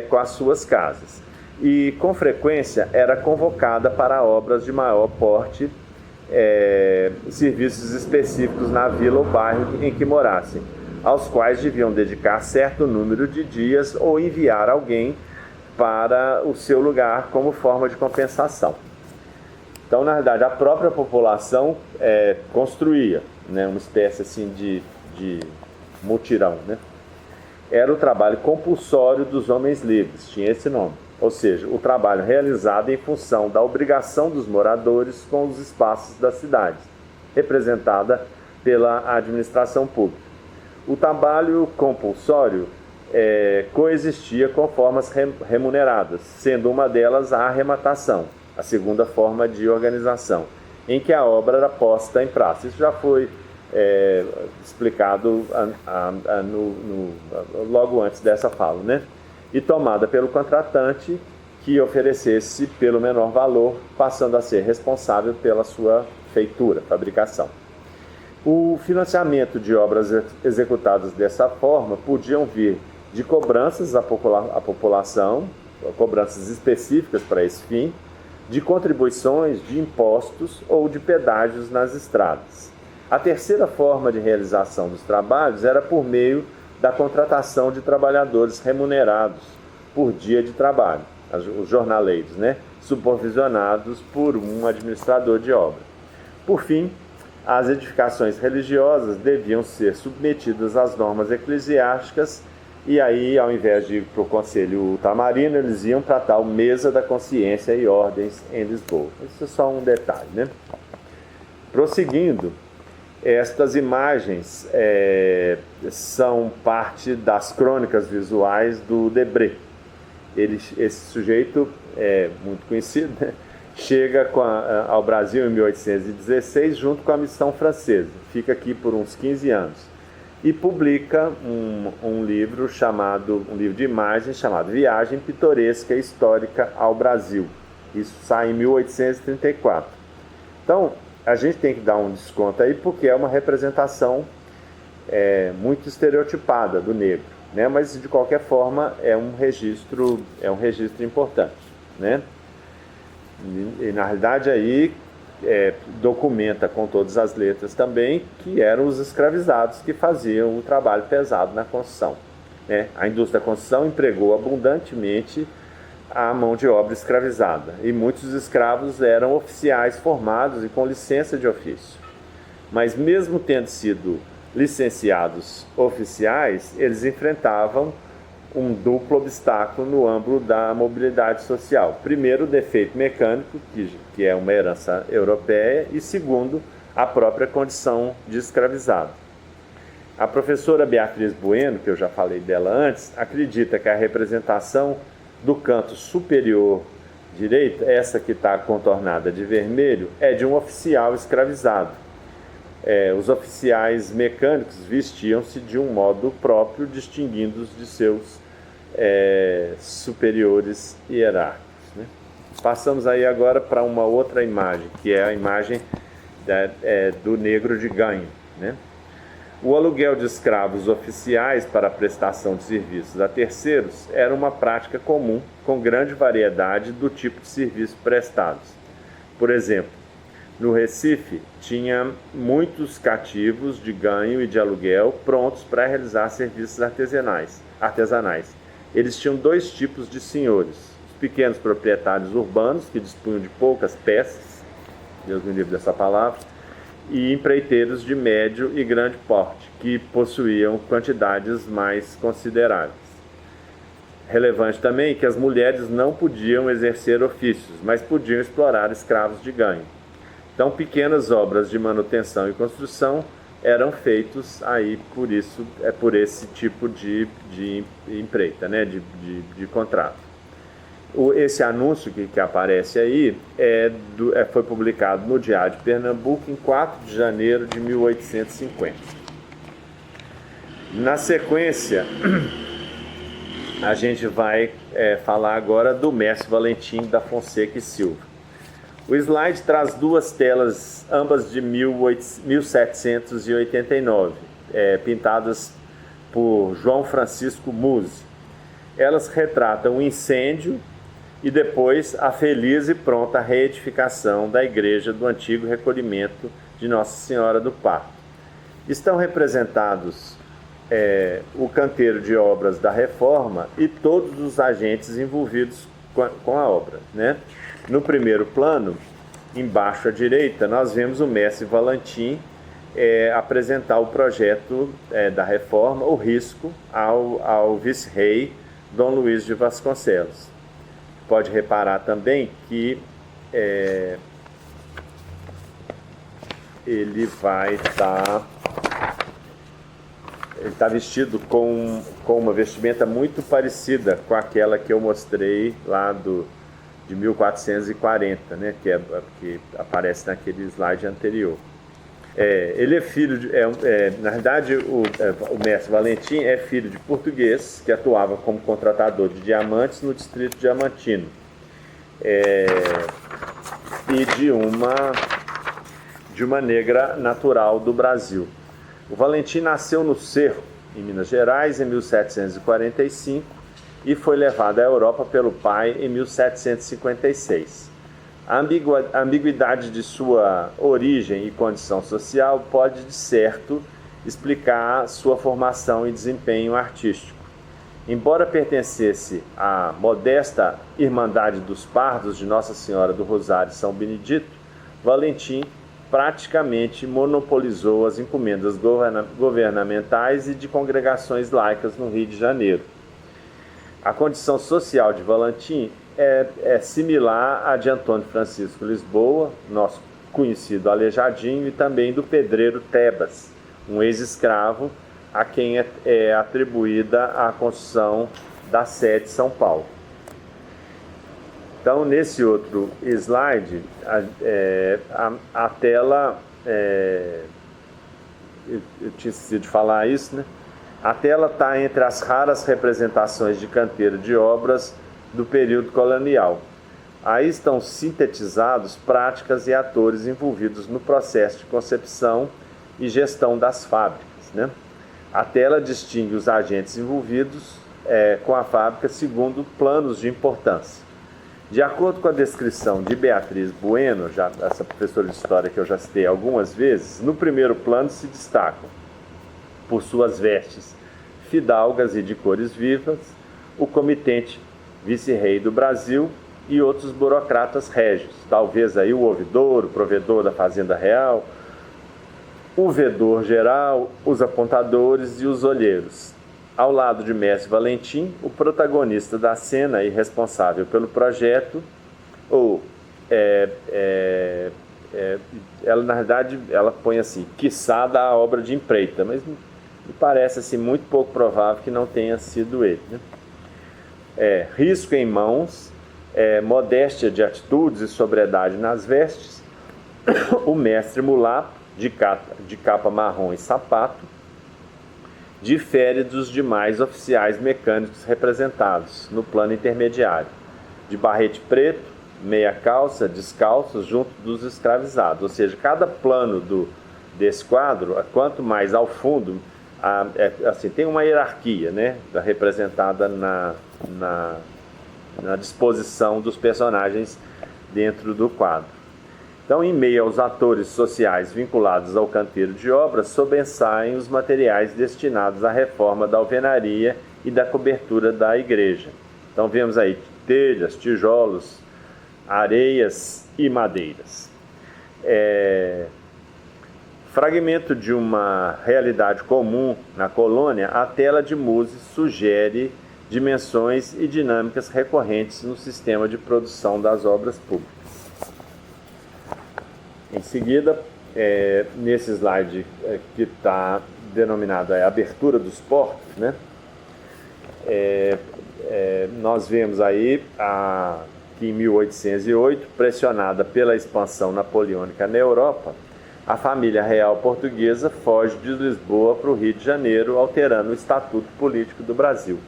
com as suas casas. E, com frequência, era convocada para obras de maior porte, serviços específicos na vila ou bairro em que morassem, aos quais deviam dedicar certo número de dias ou enviar alguém para o seu lugar como forma de compensação. Então, na verdade, a própria população construía, uma espécie assim de mutirão, Era o trabalho compulsório dos homens livres, tinha esse nome. Ou seja, o trabalho realizado em função da obrigação dos moradores com os espaços das cidades. representada pela administração pública. O trabalho compulsório coexistia com formas remuneradas, sendo uma delas a arrematação, a segunda forma de organização, em que a obra era posta em praça. Isso já foi explicado logo antes dessa fala, né? E tomada pelo contratante, que oferecesse pelo menor valor, passando a ser responsável pela sua feitura, fabricação. O financiamento de obras executadas dessa forma podiam vir de cobranças à população, cobranças específicas para esse fim, de contribuições, de impostos ou de pedágios nas estradas. A terceira forma de realização dos trabalhos era por meio da contratação de trabalhadores remunerados por dia de trabalho, os jornaleiros, né? Supervisionados por um administrador de obra. Por fim, as edificações religiosas deviam ser submetidas às normas eclesiásticas e aí, ao invés de ir para o Conselho Ultramarino, eles iam para a tal Mesa da Consciência e Ordens em Lisboa. Isso é só um detalhe, né? Prosseguindo, estas imagens são parte das crônicas visuais do Debré. Esse sujeito é muito conhecido, né? Chega ao Brasil em 1816 junto com a missão francesa, fica aqui por uns 15 anos e publica um livro de imagens chamado Viagem Pitoresca e Histórica ao Brasil. Isso sai em 1834. Então, a gente tem que dar um desconto aí porque é uma representação muito estereotipada do negro, né? Mas de qualquer forma é um registro importante, né? E na realidade aí documenta com todas as letras também que eram os escravizados que faziam o trabalho pesado na construção, né? A indústria da construção empregou abundantemente a mão de obra escravizada e muitos escravos eram oficiais formados e com licença de ofício. Mas mesmo tendo sido licenciados oficiais, eles enfrentavam um duplo obstáculo no âmbito da mobilidade social. Primeiro, o defeito mecânico, que é uma herança europeia, e segundo, a própria condição de escravizado. A professora Beatriz Bueno, que eu já falei dela antes, acredita que a representação do canto superior direito, essa que está contornada de vermelho, é de um oficial escravizado. Os oficiais mecânicos vestiam-se de um modo próprio, distinguindo-os de seus superiores hierárquicos, né? Passamos aí agora para uma outra imagem, que é a imagem do negro de ganho, né? O aluguel de escravos oficiais para a prestação de serviços a terceiros era uma prática comum, com grande variedade do tipo de serviço prestados. Por exemplo, no Recife, tinha muitos cativos de ganho e de aluguel prontos para realizar serviços artesanais. Eles tinham dois tipos de senhores: os pequenos proprietários urbanos, que dispunham de poucas peças, Deus me livre dessa palavra, e empreiteiros de médio e grande porte, que possuíam quantidades mais consideráveis. Relevante também que as mulheres não podiam exercer ofícios, mas podiam explorar escravos de ganho. Então, pequenas obras de manutenção e construção eram feitos aí por esse tipo de empreita, né? de contrato. Esse anúncio que aparece aí foi publicado no Diário de Pernambuco em 4 de janeiro de 1850. Na sequência, a gente vai falar agora do mestre Valentim da Fonseca e Silva. O slide traz duas telas, ambas de 1789, pintadas por João Francisco Musi. Elas retratam o incêndio e depois a feliz e pronta reedificação da igreja do antigo recolhimento de Nossa Senhora do Parto. Estão representados o canteiro de obras da reforma e todos os agentes envolvidos com a obra, né? No primeiro plano, embaixo à direita, nós vemos o mestre Valentim apresentar o projeto da reforma, o risco, ao vice-rei Dom Luís de Vasconcelos. Pode reparar também que ele vai estar... Ele está vestido com uma vestimenta muito parecida com aquela que eu mostrei lá de 1440, né, que aparece naquele slide anterior. Ele é filho de... na verdade, o mestre Valentim é filho de português que atuava como contratador de diamantes no distrito diamantino. E de uma negra natural do Brasil. O Valentim nasceu no Cerro, em Minas Gerais, em 1745 e foi levado à Europa pelo pai em 1756. A ambiguidade de sua origem e condição social pode, de certo, explicar sua formação e desempenho artístico. Embora pertencesse à modesta Irmandade dos Pardos de Nossa Senhora do Rosário e São Benedito, Valentim praticamente monopolizou as encomendas governamentais e de congregações laicas no Rio de Janeiro. A condição social de Valentim é similar à de Antônio Francisco Lisboa, nosso conhecido Aleijadinho, e também do pedreiro Tebas, um ex-escravo a quem é atribuída a construção da sede de São Paulo. Então, nesse outro slide, a tela, eu tinha esquecido de falar isso, né? A tela está entre as raras representações de canteiro de obras do período colonial. Aí estão sintetizados práticas e atores envolvidos no processo de concepção e gestão das fábricas, né? A tela distingue os agentes envolvidos com a fábrica segundo planos de importância. De acordo com a descrição de Beatriz Bueno, essa professora de história que eu já citei algumas vezes, no primeiro plano se destacam, por suas vestes fidalgas e de cores vivas, o comitente vice-rei do Brasil e outros burocratas régios, talvez aí o ouvidor, o provedor da Fazenda Real, o vedor geral, os apontadores e os olheiros. Ao lado de mestre Valentim, o protagonista da cena e responsável pelo projeto, ela na verdade ela põe assim, quiçá a obra de empreita, mas me parece assim, muito pouco provável que não tenha sido ele, né? Risco em mãos, modéstia de atitudes e sobriedade nas vestes, o mestre mulato, de capa marrom e sapato, difere dos demais oficiais mecânicos representados no plano intermediário, de barrete preto, meia calça, descalços, junto dos escravizados. Ou seja, cada plano desse quadro, quanto mais ao fundo, assim, tem uma hierarquia, né, representada na disposição dos personagens dentro do quadro. Então, em meio aos atores sociais vinculados ao canteiro de obras, sobressaem os materiais destinados à reforma da alvenaria e da cobertura da igreja. Então, vemos aí telhas, tijolos, areias e madeiras. Fragmento de uma realidade comum na colônia, a tela de Muse sugere dimensões e dinâmicas recorrentes no sistema de produção das obras públicas. Em seguida, nesse slide que está denominado a abertura dos portos, né? Nós vemos aí que em 1808, pressionada pela expansão napoleônica na Europa, a família real portuguesa foge de Lisboa para o Rio de Janeiro, alterando o estatuto político do Brasil.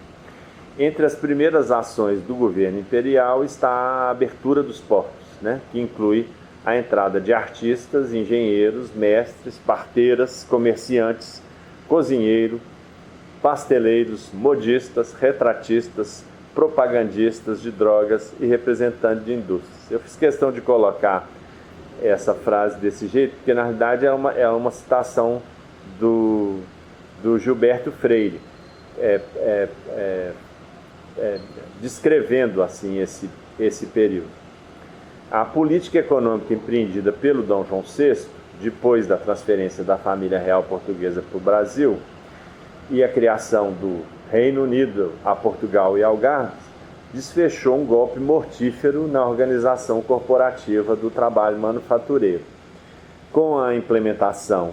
Entre as primeiras ações do governo imperial está a abertura dos portos, né? Que inclui a entrada de artistas, engenheiros, mestres, parteiras, comerciantes, cozinheiros, pasteleiros, modistas, retratistas, propagandistas de drogas e representantes de indústrias. Eu fiz questão de colocar essa frase desse jeito, porque na verdade é uma citação do Gilberto Freire, descrevendo assim esse período. A política econômica empreendida pelo Dom João VI, depois da transferência da família real portuguesa para o Brasil e a criação do Reino Unido a Portugal e Algarve, desfechou um golpe mortífero na organização corporativa do trabalho manufatureiro. Com a implementação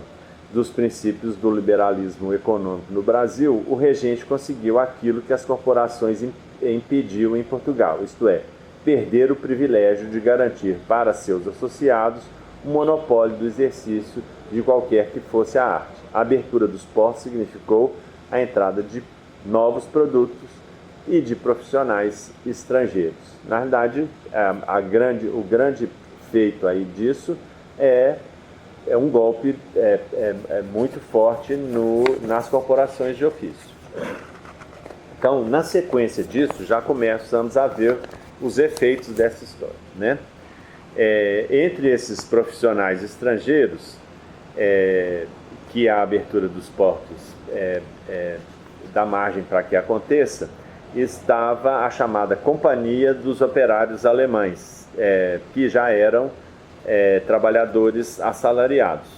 dos princípios do liberalismo econômico no Brasil, o regente conseguiu aquilo que as corporações impediam em Portugal, isto é, perder o privilégio de garantir para seus associados o monopólio do exercício de qualquer que fosse a arte. A abertura dos portos significou a entrada de novos produtos e de profissionais estrangeiros. Na verdade, o grande feito aí disso é um golpe muito forte nas corporações de ofício. Então, na sequência disso, já começamos a ver os efeitos dessa história, né? Entre esses profissionais estrangeiros, que a abertura dos portos dá margem para que aconteça, estava a chamada Companhia dos Operários Alemães, que já eram trabalhadores assalariados.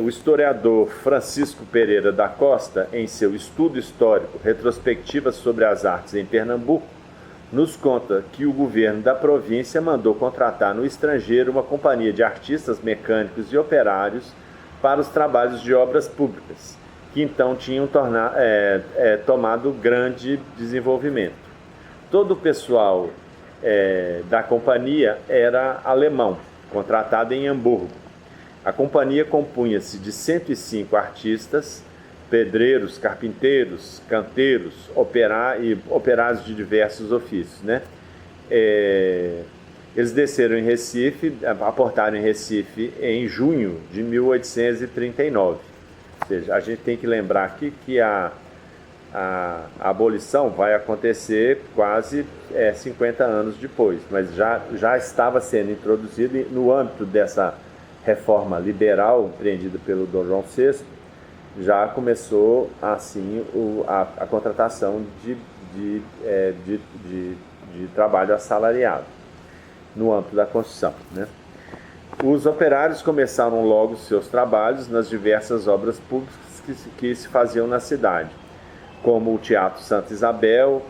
O historiador Francisco Pereira da Costa, em seu estudo histórico Retrospectiva sobre as Artes em Pernambuco, nos conta que o governo da província mandou contratar no estrangeiro uma companhia de artistas, mecânicos e operários para os trabalhos de obras públicas, que então tinham tomado grande desenvolvimento. Todo o pessoal da companhia era alemão, contratado em Hamburgo. A companhia compunha-se de 105 artistas, pedreiros, carpinteiros, canteiros, operários de diversos ofícios, né? Eles desceram em Recife, aportaram em Recife em junho de 1839. Ou seja, a gente tem que lembrar aqui que a abolição vai acontecer quase 50 anos depois, mas já estava sendo introduzido no âmbito dessa reforma liberal empreendida pelo Dom João VI. Já começou assim a contratação de trabalho assalariado no âmbito da construção, né? Os operários começaram logo seus trabalhos nas diversas obras públicas que se faziam na cidade, como o Teatro Santa Isabel,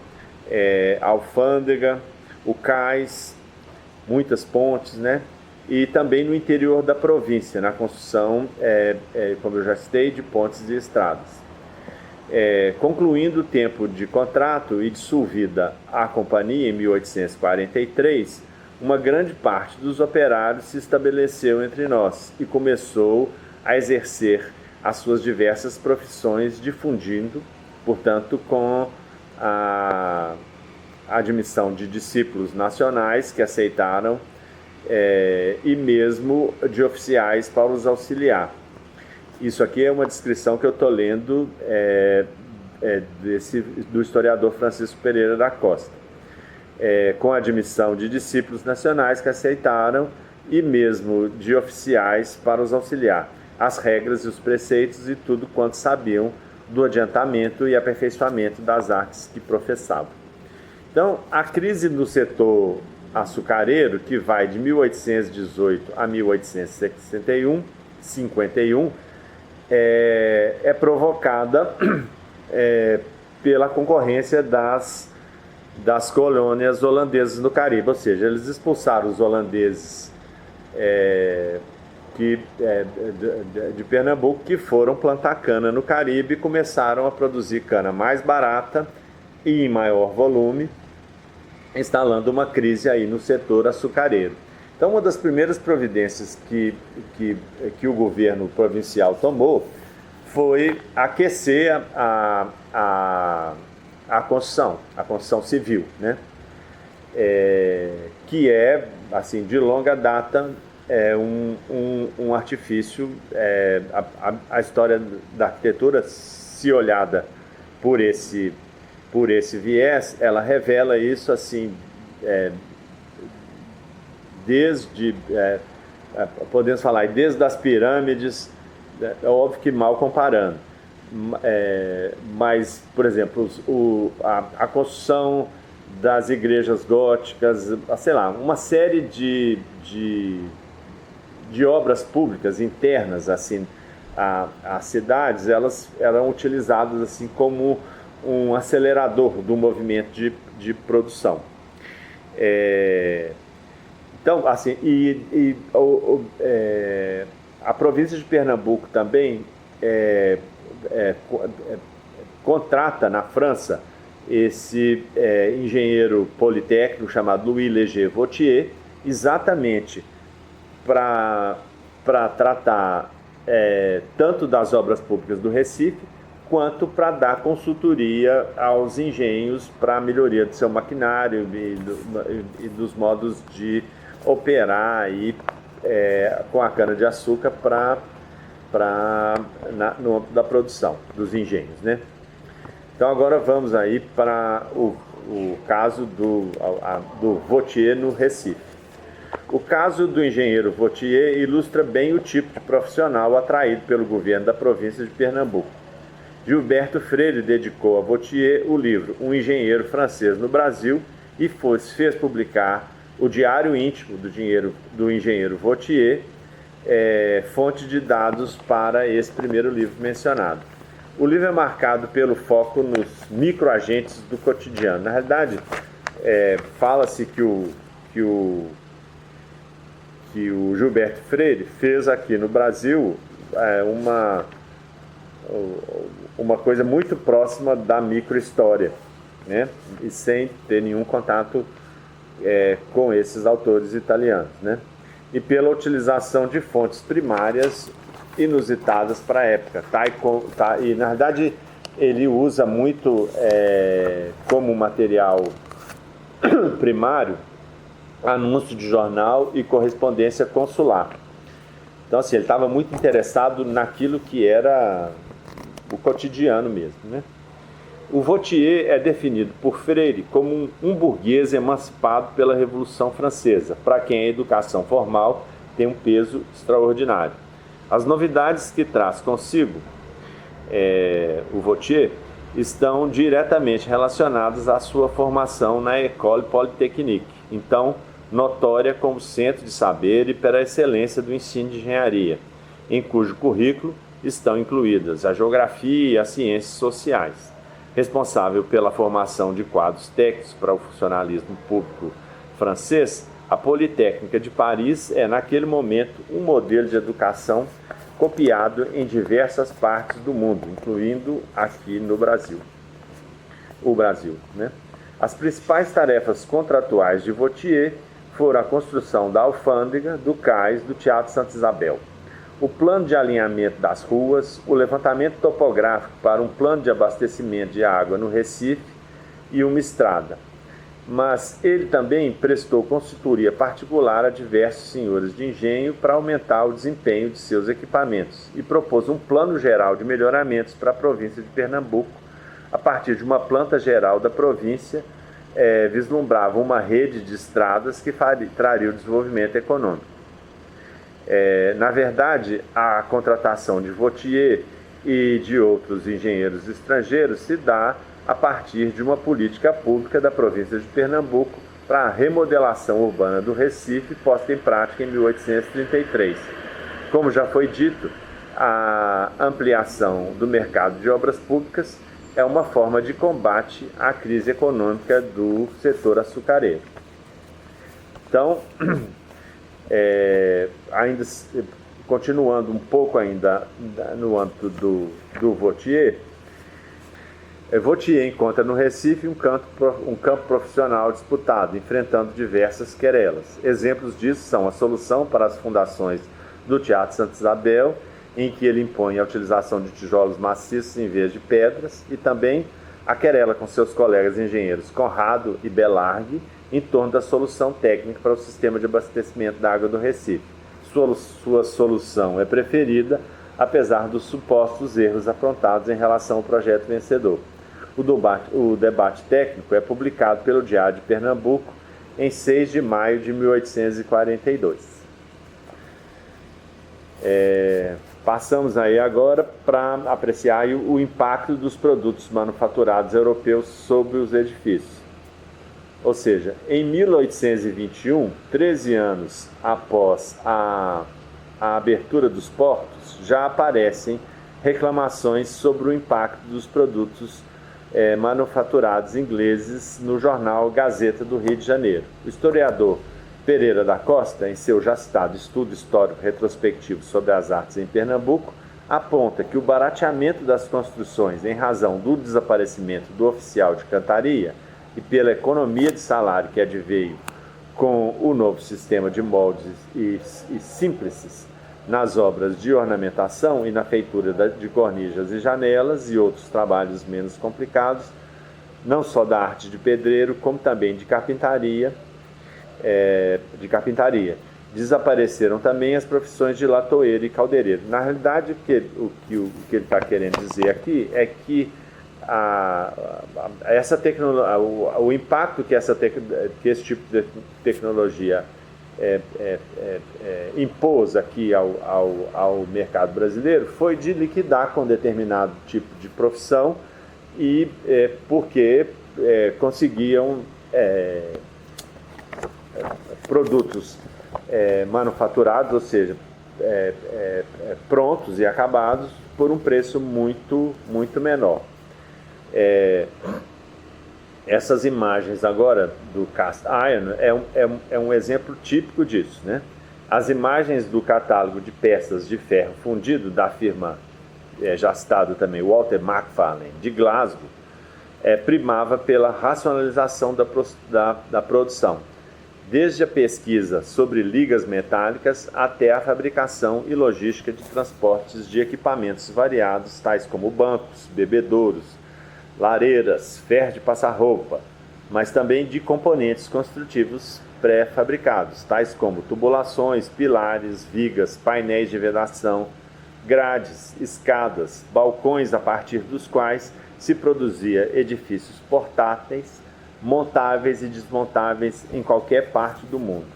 a Alfândega, o Cais, muitas pontes, né? E também no interior da província, na construção, como eu já citei, de pontes e estradas. Concluindo o tempo de contrato e dissolvida a companhia em 1843, uma grande parte dos operários se estabeleceu entre nós e começou a exercer as suas diversas profissões, difundindo, portanto, com a admissão de discípulos nacionais que aceitaram e mesmo de oficiais para os auxiliar. Isso aqui é uma descrição que eu estou lendo do historiador Francisco Pereira da Costa. Com a admissão de discípulos nacionais que aceitaram e mesmo de oficiais para os auxiliar, as regras e os preceitos e tudo quanto sabiam do adiantamento e aperfeiçoamento das artes que professavam. Então, a crise no setor açucareiro, que vai de 1818 a 1851, é provocada pela concorrência das colônias holandesas no Caribe, ou seja, eles expulsaram os holandeses de Pernambuco, que foram plantar cana no Caribe e começaram a produzir cana mais barata e em maior volume, instalando uma crise aí no setor açucareiro. Então, uma das primeiras providências que o governo provincial tomou foi aquecer a construção civil, né? Que assim, de longa data, um artifício. A história da arquitetura, se olhada por esse viés, ela revela isso assim, podemos falar desde as pirâmides, óbvio que mal comparando, mas, por exemplo, a construção das igrejas góticas, sei lá, uma série de obras públicas internas assim, às cidades, elas eram utilizadas assim como um acelerador do movimento de produção. Então, assim, a província de Pernambuco também contrata na França esse engenheiro politécnico chamado Louis Léger Vautier, exatamente para tratar tanto das obras públicas do Recife, quanto para dar consultoria aos engenhos para a melhoria do seu maquinário e dos modos de operar aí, com a cana-de-açúcar no âmbito da produção dos engenhos, né? Então agora vamos aí para o caso do Vautier no Recife. O caso do engenheiro Vautier ilustra bem o tipo de profissional atraído pelo governo da província de Pernambuco. Gilberto Freire dedicou a Vautier o livro Um Engenheiro Francês no Brasil e fez publicar o Diário Íntimo do Engenheiro Vautier, fonte de dados para esse primeiro livro mencionado. O livro é marcado pelo foco nos microagentes do cotidiano. Na realidade, fala-se que o Gilberto Freire fez aqui no Brasil uma coisa muito próxima da microhistória, né? E sem ter nenhum contato com esses autores italianos, né? E pela utilização de fontes primárias inusitadas para a época. E, na verdade, ele usa muito como material primário anúncio de jornal e correspondência consular. Então, assim, ele estava muito interessado naquilo que era o cotidiano mesmo, né? O Vautier é definido por Freire como um burguês emancipado pela Revolução Francesa, para quem a educação formal tem um peso extraordinário. As novidades que traz consigo o Vautier estão diretamente relacionadas à sua formação na École Polytechnique, então notória como centro de saber e pela excelência do ensino de engenharia, em cujo currículo estão incluídas a geografia e as ciências sociais. Responsável pela formação de quadros técnicos para o funcionalismo público francês, a Politécnica de Paris é, naquele momento, um modelo de educação copiado em diversas partes do mundo, incluindo aqui no Brasil. O Brasil, né? As principais tarefas contratuais de Vautier foram a construção da alfândega, do cais, do Teatro Santa Isabel, o plano de alinhamento das ruas, o levantamento topográfico para um plano de abastecimento de água no Recife e uma estrada. Mas ele também prestou consultoria particular a diversos senhores de engenho para aumentar o desempenho de seus equipamentos e propôs um plano geral de melhoramentos para a província de Pernambuco. A partir de uma planta geral da província, vislumbrava uma rede de estradas que traria o desenvolvimento econômico. Na verdade, a contratação de Vautier e de outros engenheiros estrangeiros se dá a partir de uma política pública da província de Pernambuco para a remodelação urbana do Recife, posta em prática em 1833. Como já foi dito, a ampliação do mercado de obras públicas é uma forma de combate à crise econômica do setor açucareiro. Então, ainda continuando um pouco ainda no âmbito do Vautier, Vautier encontra no Recife um campo profissional disputado, enfrentando diversas querelas. Exemplos disso são a solução para as fundações do Teatro Santa Isabel, em que ele impõe a utilização de tijolos maciços em vez de pedras, e também a querela com seus colegas engenheiros Conrado e Belargue em torno da solução técnica para o sistema de abastecimento da água do Recife. Sua solução é preferida, apesar dos supostos erros aprontados em relação ao projeto vencedor. O debate técnico é publicado pelo Diário de Pernambuco em 6 de maio de 1842. Passamos aí agora para apreciar o impacto dos produtos manufaturados europeus sobre os edifícios. Ou seja, em 1821, 13 anos após a abertura dos portos, já aparecem reclamações sobre o impacto dos produtos manufaturados ingleses no jornal Gazeta do Rio de Janeiro. O historiador Pereira da Costa, em seu já citado Estudo Histórico Retrospectivo sobre as Artes em Pernambuco, aponta que o barateamento das construções em razão do desaparecimento do oficial de cantaria e pela economia de salário que adveio com o novo sistema de moldes e símplices nas obras de ornamentação e na feitura de cornijas e janelas e outros trabalhos menos complicados, não só da arte de pedreiro, como também de carpintaria. Desapareceram também as profissões de latoeiro e caldeireiro. Na realidade, o que ele está querendo dizer aqui é que o impacto que esse tipo de tecnologia impôs aqui ao mercado brasileiro foi de liquidar com determinado tipo de profissão e porque conseguiam produtos manufaturados, ou seja, prontos e acabados por um preço muito, muito menor. Essas imagens agora do cast iron é um exemplo típico disso, né? As imagens do catálogo de peças de ferro fundido da firma, já citado também, Walter Macfarlane, de Glasgow, primava pela racionalização da produção, desde a pesquisa sobre ligas metálicas até a fabricação e logística de transportes de equipamentos variados, tais como bancos, bebedouros, lareiras, ferro de passar roupa, mas também de componentes construtivos pré-fabricados, tais como tubulações, pilares, vigas, painéis de vedação, grades, escadas, balcões a partir dos quais se produzia edifícios portáteis, montáveis e desmontáveis em qualquer parte do mundo.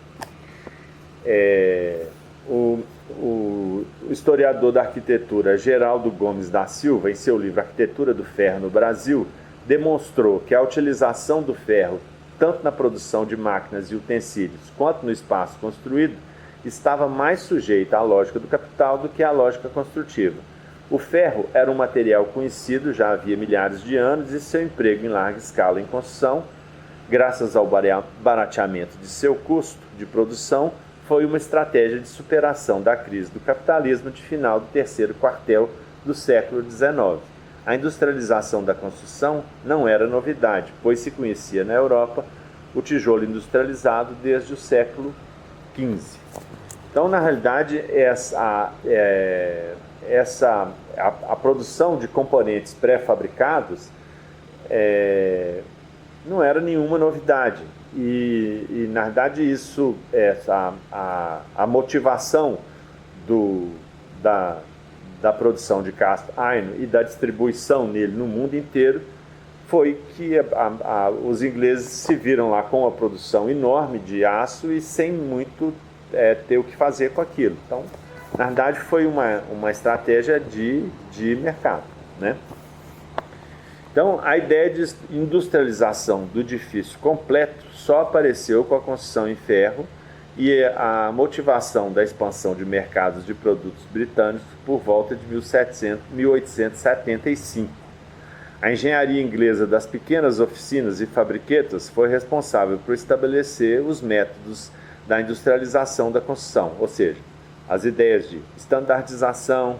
O historiador da arquitetura Geraldo Gomes da Silva, em seu livro Arquitetura do Ferro no Brasil, demonstrou que a utilização do ferro, tanto na produção de máquinas e utensílios, quanto no espaço construído, estava mais sujeita à lógica do capital do que à lógica construtiva. O ferro era um material conhecido já havia milhares de anos e seu emprego em larga escala em construção, graças ao barateamento de seu custo de produção, foi uma estratégia de superação da crise do capitalismo de final do terceiro quartel do século XIX. A industrialização da construção não era novidade, pois se conhecia na Europa o tijolo industrializado desde o século XV. Então, na realidade, a produção de componentes pré-fabricados não era nenhuma novidade. E na verdade, isso, a motivação da produção de cast iron e da distribuição nele no mundo inteiro foi que os ingleses se viram lá com uma produção enorme de aço e sem muito ter o que fazer com aquilo. Então, na verdade, foi uma estratégia de mercado, né? Então, a ideia de industrialização do edifício completo só apareceu com a construção em ferro e a motivação da expansão de mercados de produtos britânicos por volta de 1875. A engenharia inglesa das pequenas oficinas e fabriquetas foi responsável por estabelecer os métodos da industrialização da construção, ou seja, as ideias de estandardização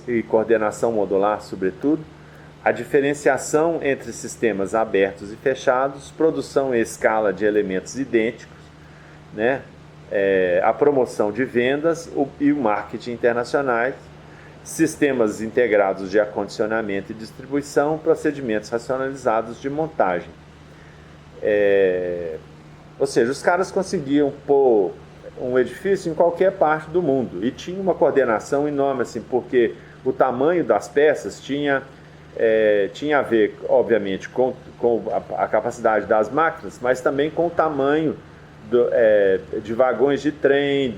e coordenação modular, sobretudo, a diferenciação entre sistemas abertos e fechados, produção em escala de elementos idênticos, né? A promoção de vendas e o marketing internacionais, sistemas integrados de acondicionamento e distribuição, procedimentos racionalizados de montagem. Ou seja, os caras conseguiam pôr um edifício em qualquer parte do mundo e tinha uma coordenação enorme, assim, porque o tamanho das peças tinha a ver, obviamente, com a capacidade das máquinas, mas também com o tamanho de vagões de trem,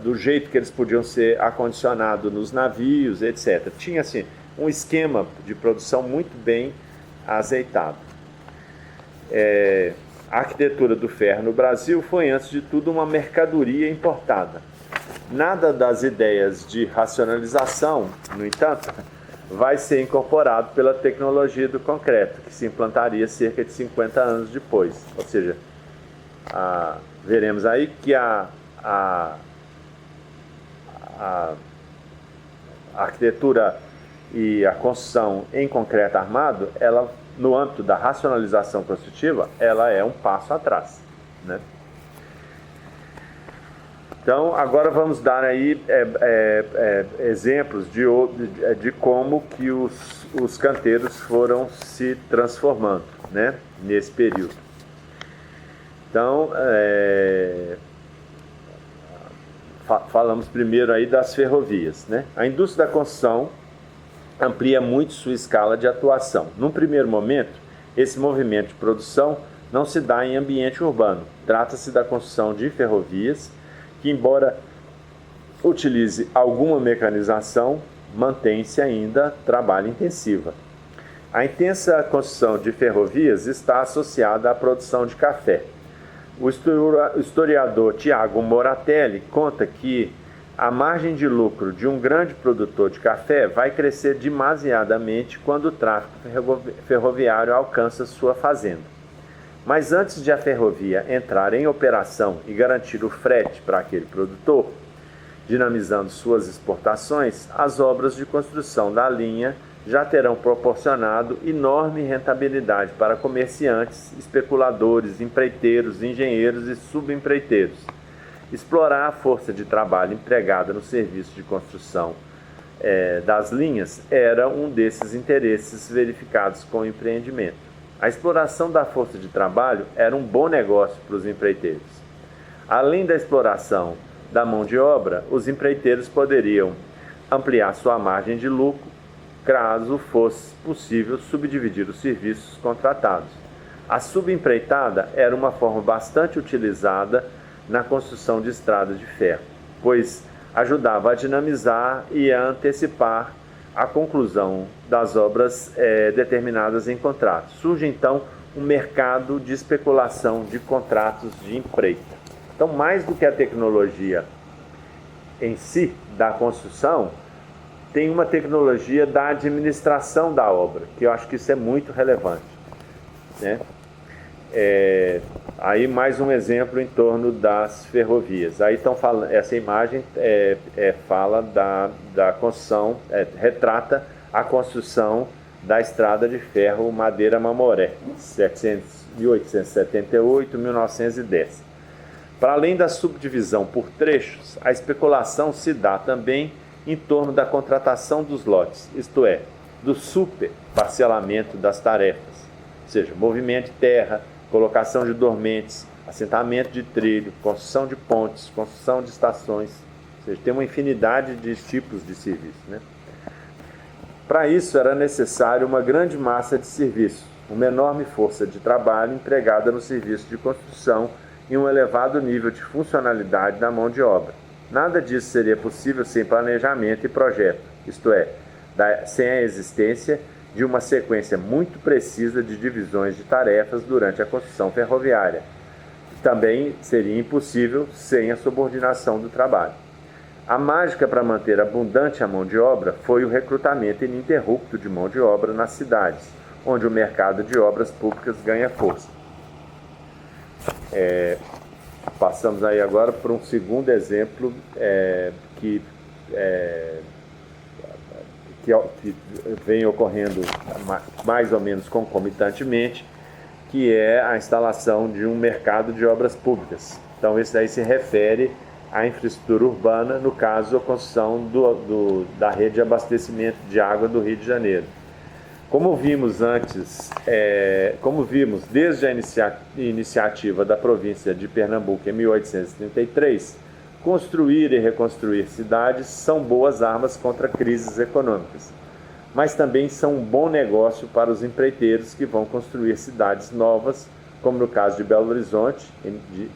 do jeito que eles podiam ser acondicionados nos navios, etc. Tinha, assim, um esquema de produção muito bem azeitado. A arquitetura do ferro no Brasil foi, antes de tudo, uma mercadoria importada. Nada das ideias de racionalização, no entanto, vai ser incorporado pela tecnologia do concreto, que se implantaria cerca de 50 anos depois. Ou seja, veremos aí que a arquitetura e a construção em concreto armado, ela, no âmbito da racionalização construtiva, ela é um passo atrás, né? Então, agora vamos dar aí exemplos de como que os canteiros foram se transformando, né, nesse período. Então, falamos primeiro aí das ferrovias, né? A indústria da construção amplia muito sua escala de atuação. Num primeiro momento, esse movimento de produção não se dá em ambiente urbano. Trata-se da construção de ferrovias, que, embora utilize alguma mecanização, mantém-se ainda trabalho intensiva. A intensa construção de ferrovias está associada à produção de café. O historiador Tiago Moratelli conta que a margem de lucro de um grande produtor de café vai crescer demasiadamente quando o tráfego ferroviário alcança sua fazenda. Mas antes de a ferrovia entrar em operação e garantir o frete para aquele produtor, dinamizando suas exportações, as obras de construção da linha já terão proporcionado enorme rentabilidade para comerciantes, especuladores, empreiteiros, engenheiros e subempreiteiros. Explorar a força de trabalho empregada no serviço de construção das linhas era um desses interesses verificados com o empreendimento. A exploração da força de trabalho era um bom negócio para os empreiteiros. Além da exploração da mão de obra, os empreiteiros poderiam ampliar sua margem de lucro, caso fosse possível subdividir os serviços contratados. A subempreitada era uma forma bastante utilizada na construção de estradas de ferro, pois ajudava a dinamizar e a antecipar a conclusão das obras determinadas em contrato. Surge então um mercado de especulação de contratos de empreita. Então, mais do que a tecnologia em si da construção, tem uma tecnologia da administração da obra, que eu acho que isso é muito relevante, né? Aí mais um exemplo em torno das ferrovias. Aí estão falando, essa imagem fala da construção, retrata a construção da estrada de ferro Madeira-Mamoré, 1878-1910. Para além da subdivisão por trechos, a especulação se dá também em torno da contratação dos lotes, isto é, do superparcelamento das tarefas, ou seja, movimento de terra, colocação de dormentes, assentamento de trilho, construção de pontes, construção de estações, ou seja, tem uma infinidade de tipos de serviço, né? Para isso era necessário uma grande massa de serviço, uma enorme força de trabalho empregada no serviço de construção e um elevado nível de funcionalidade da mão de obra. Nada disso seria possível sem planejamento e projeto, isto é, sem a existência de uma sequência muito precisa de divisões de tarefas durante a construção ferroviária. Também seria impossível sem a subordinação do trabalho. A mágica para manter abundante a mão de obra foi o recrutamento ininterrupto de mão de obra nas cidades, onde o mercado de obras públicas ganha força. Passamos aí agora para um segundo exemplo que vem ocorrendo mais ou menos concomitantemente, que é a instalação de um mercado de obras públicas. Então, esse daí se refere à infraestrutura urbana, no caso, a construção da rede de abastecimento de água do Rio de Janeiro. Como vimos desde a iniciativa da província de Pernambuco em 1833, construir e reconstruir cidades são boas armas contra crises econômicas, mas também são um bom negócio para os empreiteiros que vão construir cidades novas, como no caso de Belo Horizonte,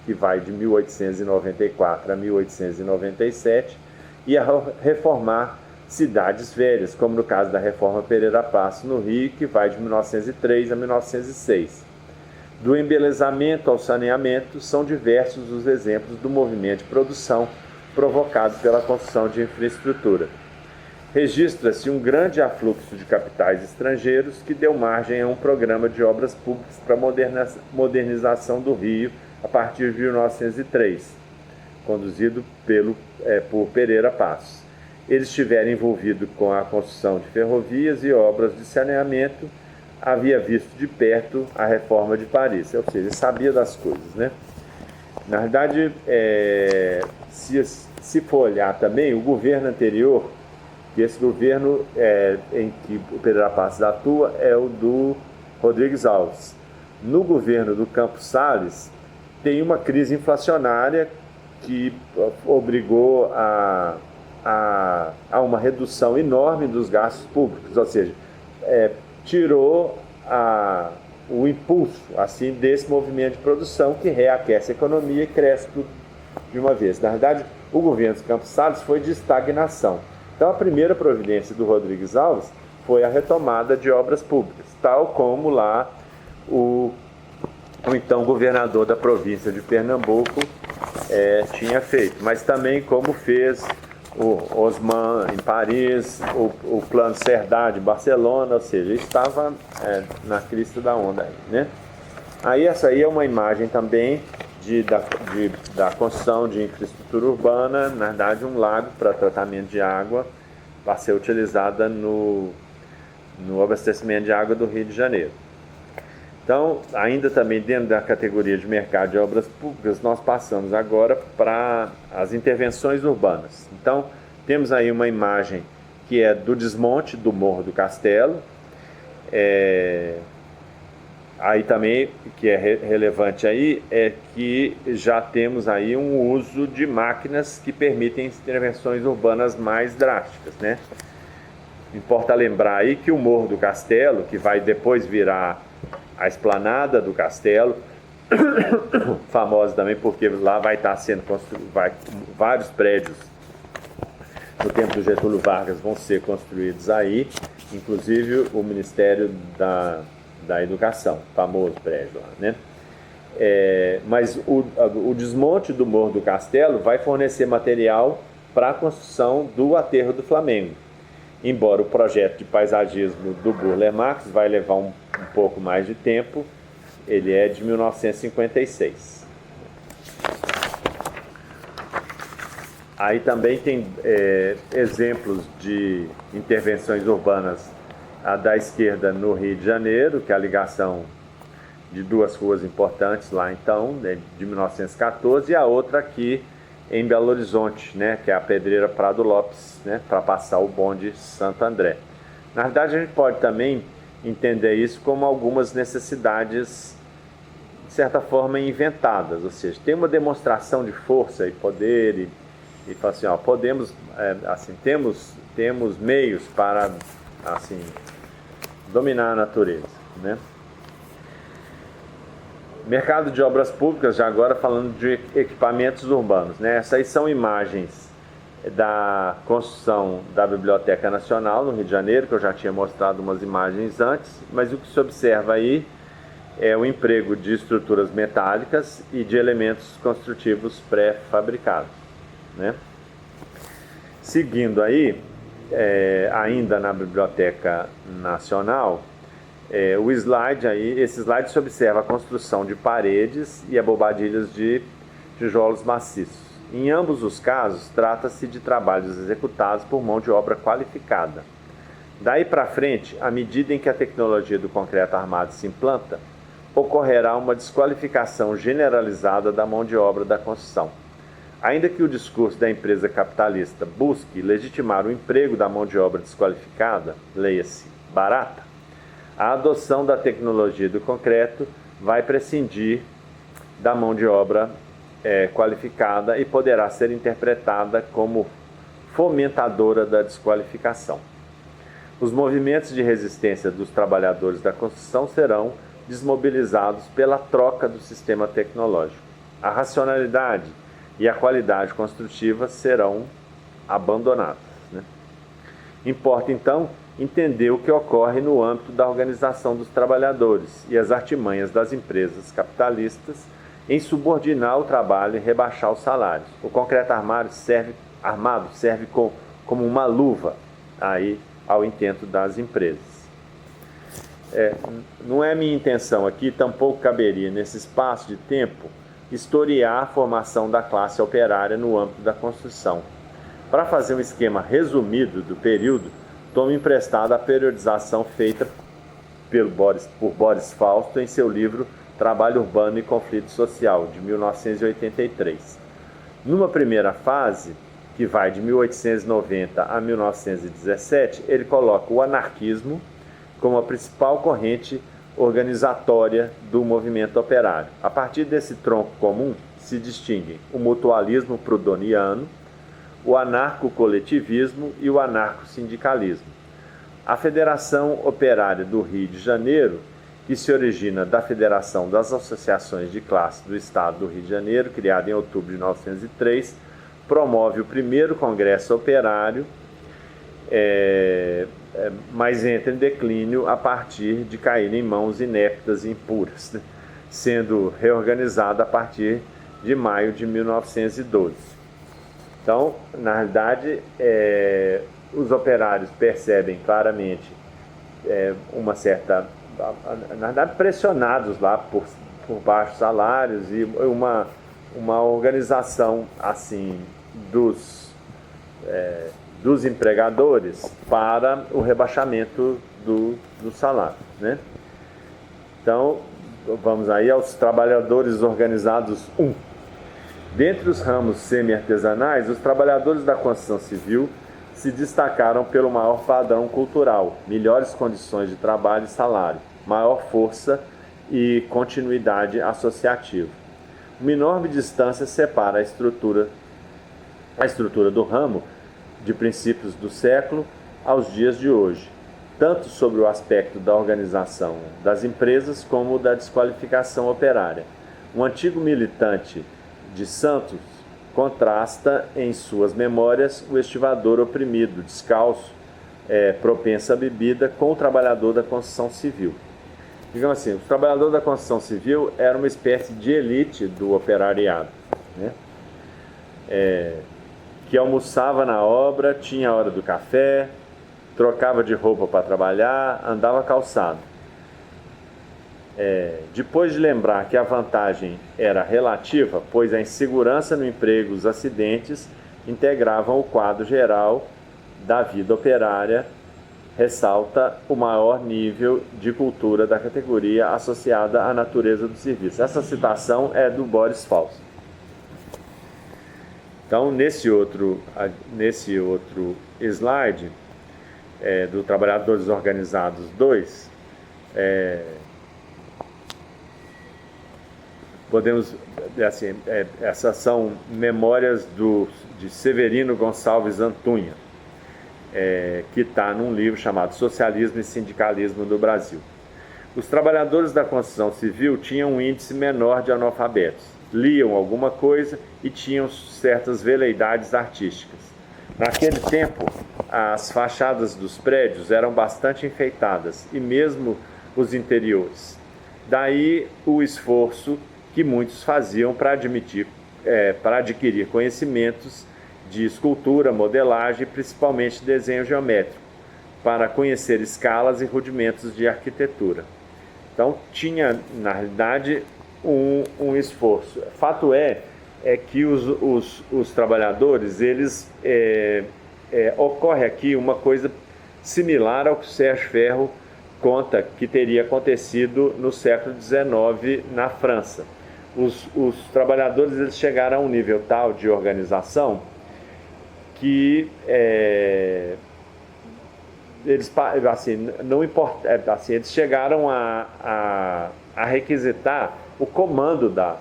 que vai de 1894 a 1897, e a reformar cidades velhas, como no caso da Reforma Pereira Passos no Rio, que vai de 1903 a 1906. Do embelezamento ao saneamento, são diversos os exemplos do movimento de produção provocado pela construção de infraestrutura. Registra-se um grande afluxo de capitais estrangeiros que deu margem a um programa de obras públicas para modernização do Rio a partir de 1903, conduzido por Pereira Passos. Ele estivera envolvido com a construção de ferrovias e obras de saneamento, havia visto de perto a reforma de Paris, ou seja, ele sabia das coisas, né? Na verdade, se for olhar também, o governo anterior, que esse governo em que o Pereira Passos atua, é o do Rodrigues Alves. No governo do Campos Salles, tem uma crise inflacionária que obrigou a uma redução enorme dos gastos públicos, ou seja, tirou o impulso assim, desse movimento de produção que reaquece a economia e cresce tudo de uma vez. Na verdade, o governo dos Campos Salles foi de estagnação. Então, a primeira providência do Rodrigues Alves foi a retomada de obras públicas, tal como lá o então governador da província de Pernambuco tinha feito, mas também como fez o Haussmann em Paris, o Plano Cerdá de Barcelona, ou seja, estava na crista da onda aí, né? Aí essa aí é uma imagem também da construção de infraestrutura urbana, na verdade um lago para tratamento de água, para ser utilizada no abastecimento de água do Rio de Janeiro. Então, ainda também dentro da categoria de mercado de obras públicas, nós passamos agora para as intervenções urbanas. Então, temos aí uma imagem que é do desmonte do Morro do Castelo. Aí também, que é relevante aí, é que já temos aí um uso de máquinas que permitem intervenções urbanas mais drásticas, né? Importa lembrar aí que o Morro do Castelo, que vai depois virar a Esplanada do Castelo, famosa também porque lá vai estar sendo construído, vários prédios no tempo do Getúlio Vargas vão ser construídos aí, inclusive o Ministério da Educação, famoso prédio lá, né? Mas o desmonte do Morro do Castelo vai fornecer material para a construção do Aterro do Flamengo. Embora o projeto de paisagismo do Burle Marx vai levar um pouco mais de tempo, ele é de 1956. Aí também tem exemplos de intervenções urbanas, a da esquerda no Rio de Janeiro, que é a ligação de duas ruas importantes lá então, né, de 1914, e a outra aqui em Belo Horizonte, né, que é a Pedreira Prado Lopes, né, para passar o bonde Santo André. Na verdade, a gente pode também entender isso como algumas necessidades, de certa forma, inventadas, ou seja, tem uma demonstração de força e poder e fala assim, ó, podemos, assim, temos meios para, assim, dominar a natureza, né? Mercado de obras públicas, já agora falando de equipamentos urbanos, né? Essas aí são imagens da construção da Biblioteca Nacional no Rio de Janeiro, que eu já tinha mostrado umas imagens antes, mas o que se observa aí é o emprego de estruturas metálicas e de elementos construtivos pré-fabricados, né? Seguindo aí, ainda na Biblioteca Nacional, esse slide se observa a construção de paredes e abobadilhas de tijolos maciços. Em ambos os casos, trata-se de trabalhos executados por mão de obra qualificada. Daí para frente, à medida em que a tecnologia do concreto armado se implanta, ocorrerá uma desqualificação generalizada da mão de obra da construção. Ainda que o discurso da empresa capitalista busque legitimar o emprego da mão de obra desqualificada, leia-se, barata, a adoção da tecnologia do concreto vai prescindir da mão de obra qualificada e poderá ser interpretada como fomentadora da desqualificação. Os movimentos de resistência dos trabalhadores da construção serão desmobilizados pela troca do sistema tecnológico. A racionalidade e a qualidade construtiva serão abandonadas, né? Importa, então, entender o que ocorre no âmbito da organização dos trabalhadores e as artimanhas das empresas capitalistas em subordinar o trabalho e rebaixar os salários. O concreto armado serve como uma luva aí ao intento das empresas. Não é minha intenção aqui, tampouco caberia nesse espaço de tempo, historiar a formação da classe operária no âmbito da construção. Para fazer um esquema resumido do período, toma emprestada a periodização feita por Boris Fausto em seu livro Trabalho Urbano e Conflito Social, de 1983. Numa primeira fase, que vai de 1890 a 1917, ele coloca o anarquismo como a principal corrente organizatória do movimento operário. A partir desse tronco comum se distinguem o mutualismo proudhoniano, o anarco-coletivismo e o anarco-sindicalismo. A Federação Operária do Rio de Janeiro, que se origina da Federação das Associações de Classe do Estado do Rio de Janeiro, criada em outubro de 1903, promove o primeiro Congresso Operário, mas entra em declínio a partir de cair em mãos ineptas e impuras, né? Sendo reorganizada a partir de maio de 1912. Então, na realidade, os operários percebem claramente uma certa... Na verdade, pressionados lá por baixos salários e uma organização assim dos empregadores para o rebaixamento do salário, né? Então, vamos aí aos trabalhadores organizados 1. Dentre os ramos semi-artesanais, os trabalhadores da construção civil se destacaram pelo maior padrão cultural, melhores condições de trabalho e salário, maior força e continuidade associativa. Uma enorme distância separa a estrutura do ramo de princípios do século aos dias de hoje, tanto sobre o aspecto da organização das empresas como da desqualificação operária. Um antigo militante de Santos contrasta em suas memórias o estivador oprimido, descalço, propenso à bebida, com o trabalhador da construção civil. Digamos assim, o trabalhador da construção civil era uma espécie de elite do operariado, né? Que almoçava na obra, tinha a hora do café, trocava de roupa para trabalhar, andava calçado. Depois de lembrar que a vantagem era relativa, pois a insegurança no emprego e os acidentes integravam o quadro geral da vida operária, ressalta o maior nível de cultura da categoria associada à natureza do serviço. Essa citação é do Boris Fausto. Então, nesse outro slide, do Trabalhadores Organizados 2, podemos, assim, essas são memórias de Severino Gonçalves Antunha, que está num livro chamado Socialismo e Sindicalismo do Brasil. Os trabalhadores da construção civil tinham um índice menor de analfabetos, liam alguma coisa e tinham certas veleidades artísticas. Naquele tempo, as fachadas dos prédios eram bastante enfeitadas, e mesmo os interiores. Daí o esforço que muitos faziam para adquirir conhecimentos de escultura, modelagem e principalmente desenho geométrico, para conhecer escalas e rudimentos de arquitetura. Então tinha, na realidade, um esforço. Fato é que os trabalhadores, ocorre aqui uma coisa similar ao que o Sérgio Ferro conta que teria acontecido no século XIX na França. Os trabalhadores, eles chegaram a um nível tal de organização que eles, assim, não importa, eles chegaram a requisitar o comando da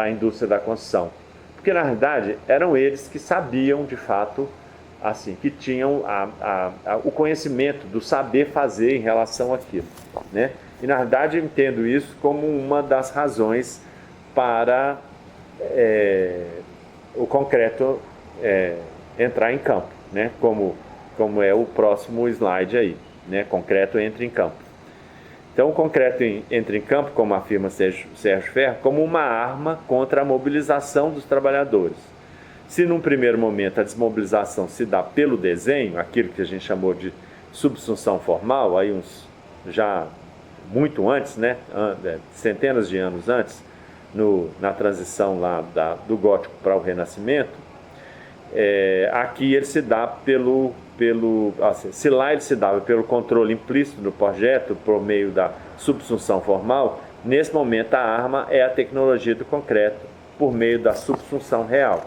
indústria da construção, porque na verdade eram eles que sabiam de fato, assim, que tinham o conhecimento do saber fazer em relação àquilo, né? E na verdade eu entendo isso como uma das razões para o concreto entrar em campo, né? Como é o próximo slide aí, né? Concreto entra em campo. Então o concreto entra em campo, como afirma Sérgio Ferro, como uma arma contra a mobilização dos trabalhadores. Se num primeiro momento a desmobilização se dá pelo desenho, aquilo que a gente chamou de subsunção formal, aí uns já muito antes, né, centenas de anos antes, na transição lá do gótico para o Renascimento, aqui ele se dá se lá ele se dava pelo controle implícito do projeto por meio da subsunção formal, nesse momento a arma é a tecnologia do concreto por meio da subsunção real.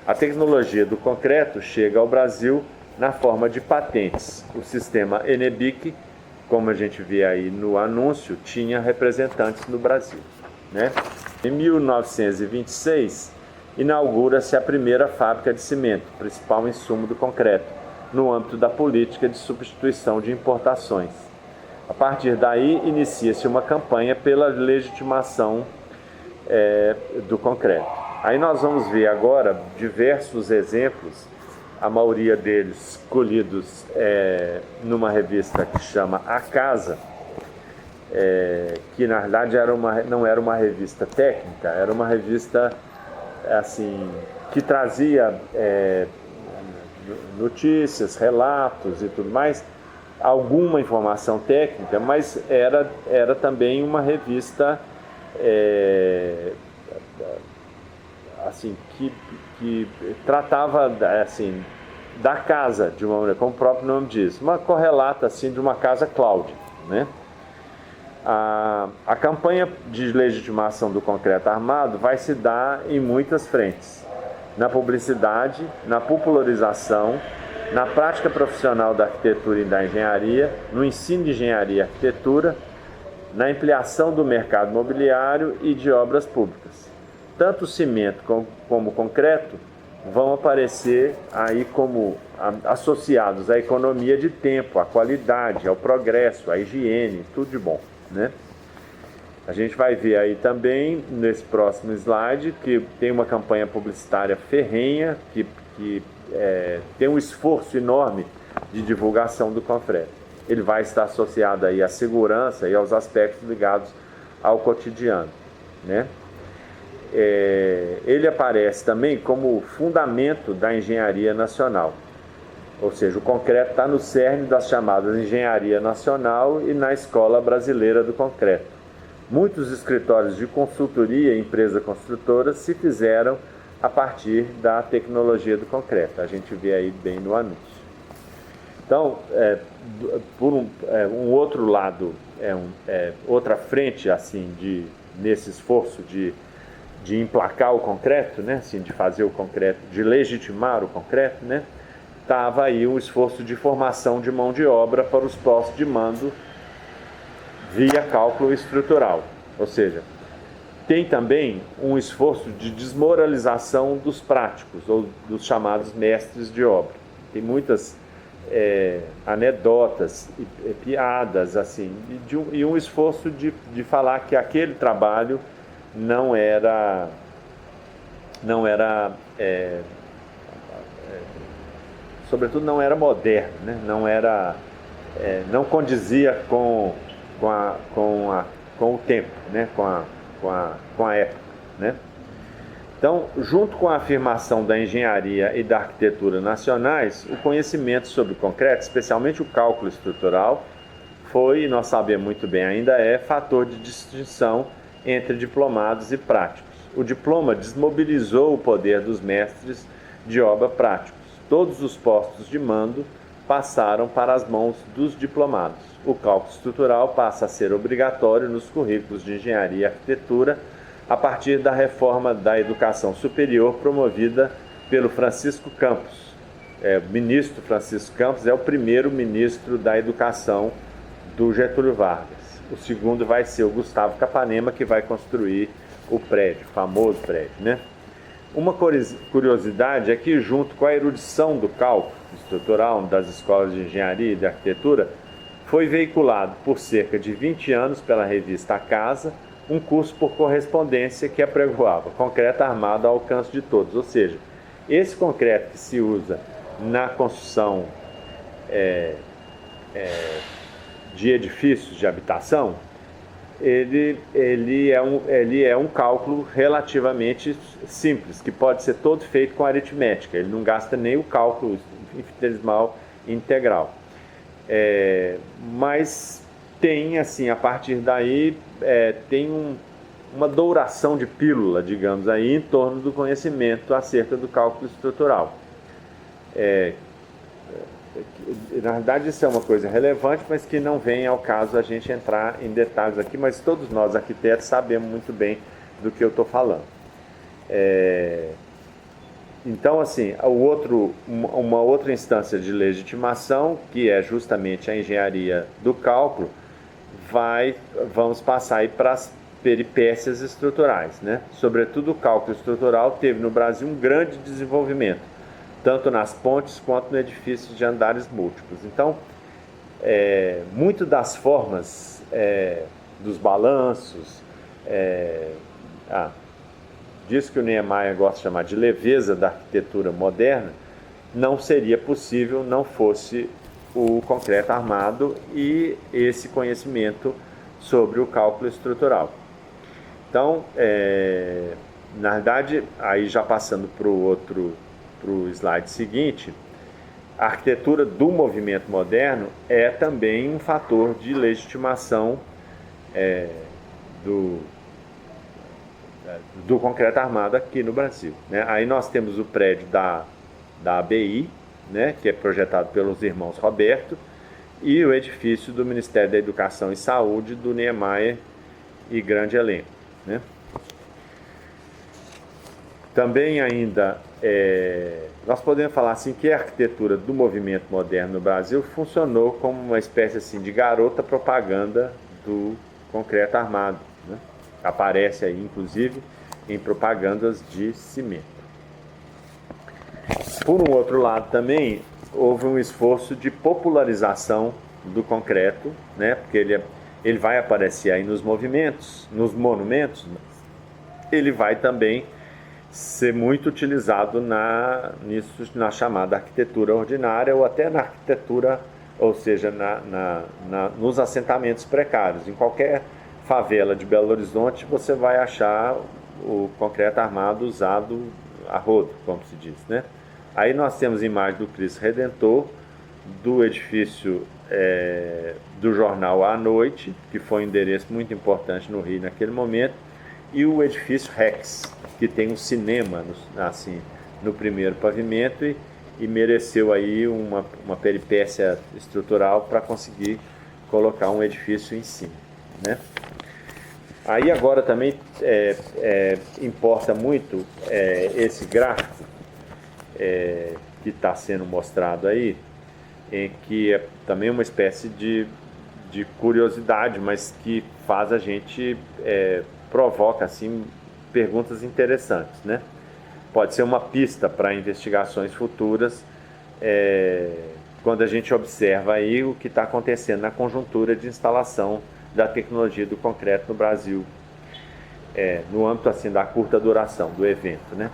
A tecnologia do concreto chega ao Brasil na forma de patentes. O sistema ENEBIC, como a gente vê aí no anúncio, tinha representantes no Brasil, né? Em 1926, inaugura-se a primeira fábrica de cimento, principal insumo do concreto, no âmbito da política de substituição de importações. A partir daí, inicia-se uma campanha pela legitimação do concreto. Aí nós vamos ver agora diversos exemplos, a maioria deles colhidos numa revista que chama A Casa, que na verdade não era uma revista técnica, era uma revista assim, que trazia notícias, relatos e tudo mais, alguma informação técnica, mas era também uma revista assim, que tratava assim, da casa, de uma maneira, como o próprio nome diz, uma correlata assim, de uma casa Cláudia, né? A campanha de legitimação do concreto armado vai se dar em muitas frentes: na publicidade, na popularização, na prática profissional da arquitetura e da engenharia, no ensino de engenharia e arquitetura, na ampliação do mercado imobiliário e de obras públicas. Tanto o cimento como o concreto vão aparecer aí como associados à economia de tempo, à qualidade, ao progresso, à higiene, tudo de bom, né? A gente vai ver aí também, nesse próximo slide, que tem uma campanha publicitária ferrenha, que tem um esforço enorme de divulgação do concreto. Ele vai estar associado aí à segurança e aos aspectos ligados ao cotidiano, né? Ele aparece também como fundamento da engenharia nacional. Ou seja, o concreto está no cerne das chamadas engenharia nacional e na Escola Brasileira do Concreto. Muitos escritórios de consultoria e empresas construtoras se fizeram a partir da tecnologia do concreto. A gente vê aí bem no anúncio. Então, por um outro lado, outra frente assim nesse esforço de emplacar o concreto, né, assim, de fazer o concreto, de legitimar o concreto, né, estava aí um esforço de formação de mão de obra para os postos de mando via cálculo estrutural. Ou seja, tem também um esforço de desmoralização dos práticos, ou dos chamados mestres de obra. Tem muitas anedotas e piadas, assim, e um esforço de falar que aquele trabalho não era sobretudo não era moderno, né? Não condizia com o tempo, né? com a época, né? Então, junto com a afirmação da engenharia e da arquitetura nacionais, o conhecimento sobre o concreto, especialmente o cálculo estrutural, foi, e nós sabemos muito bem ainda fator de distinção entre diplomados e práticos. O diploma desmobilizou o poder dos mestres de obra práticos. Todos os postos de mando passaram para as mãos dos diplomados. O cálculo estrutural passa a ser obrigatório nos currículos de engenharia e arquitetura a partir da reforma da educação superior promovida pelo Francisco Campos. O ministro Francisco Campos é o primeiro ministro da educação do Getúlio Vargas. O segundo vai ser o Gustavo Capanema, que vai construir o prédio, o famoso prédio, né? Uma curiosidade é que, junto com a erudição do cálculo estrutural das escolas de engenharia e de arquitetura, foi veiculado por cerca de 20 anos pela revista A Casa um curso por correspondência que apregoava concreto armado ao alcance de todos. Ou seja, esse concreto que se usa na construção de edifícios de habitação, ele é um cálculo relativamente simples, que pode ser todo feito com aritmética. Ele não gasta nem o cálculo infinitesimal integral. Mas tem, assim, a partir daí, tem uma douração de pílula, digamos aí, em torno do conhecimento acerca do cálculo estrutural. Na verdade, isso é uma coisa relevante, mas que não vem ao caso a gente entrar em detalhes aqui, mas todos nós, arquitetos, sabemos muito bem do que eu estou falando. Então, assim, uma outra instância de legitimação, que é justamente a engenharia do cálculo, vamos passar aí para as peripécias estruturais, né? Sobretudo o cálculo estrutural teve no Brasil um grande desenvolvimento, tanto nas pontes quanto no edifício de andares múltiplos. Então, muito das formas dos balanços, disso que o Niemeyer gosta de chamar de leveza da arquitetura moderna, não seria possível não fosse o concreto armado e esse conhecimento sobre o cálculo estrutural. Então, na verdade, aí já passando para o slide seguinte, a arquitetura do movimento moderno é também um fator de legitimação do concreto armado aqui no Brasil, né? Aí nós temos o prédio da ABI, né, que é projetado pelos irmãos Roberto, e o edifício do Ministério da Educação e Saúde, do Niemeyer e grande elenco, né? Também ainda, nós podemos falar assim que a arquitetura do movimento moderno no Brasil funcionou como uma espécie assim, de garota propaganda do concreto armado, né? Aparece aí, inclusive, em propagandas de cimento. Por um outro lado também, houve um esforço de popularização do concreto, né? Porque ele vai aparecer aí nos movimentos, nos monumentos, mas ele vai também ser muito utilizado na chamada arquitetura ordinária ou até na arquitetura, ou seja, nos assentamentos precários. Em qualquer favela de Belo Horizonte você vai achar o concreto armado usado a rodo, como se diz, né? Aí nós temos a imagem do Cristo Redentor, do edifício do jornal À Noite, que foi um endereço muito importante no Rio naquele momento, e o edifício Rex, que tem um cinema no primeiro pavimento e mereceu aí uma peripécia estrutural para conseguir colocar um edifício em cima, né? Aí agora também importa muito esse gráfico que está sendo mostrado aí, que é também uma espécie de curiosidade, mas que faz a gente, provoca assim, perguntas interessantes, né? Pode ser uma pista para investigações futuras, quando a gente observa aí o que está acontecendo na conjuntura de instalação da tecnologia do concreto no Brasil, no âmbito assim, da curta duração do evento, né?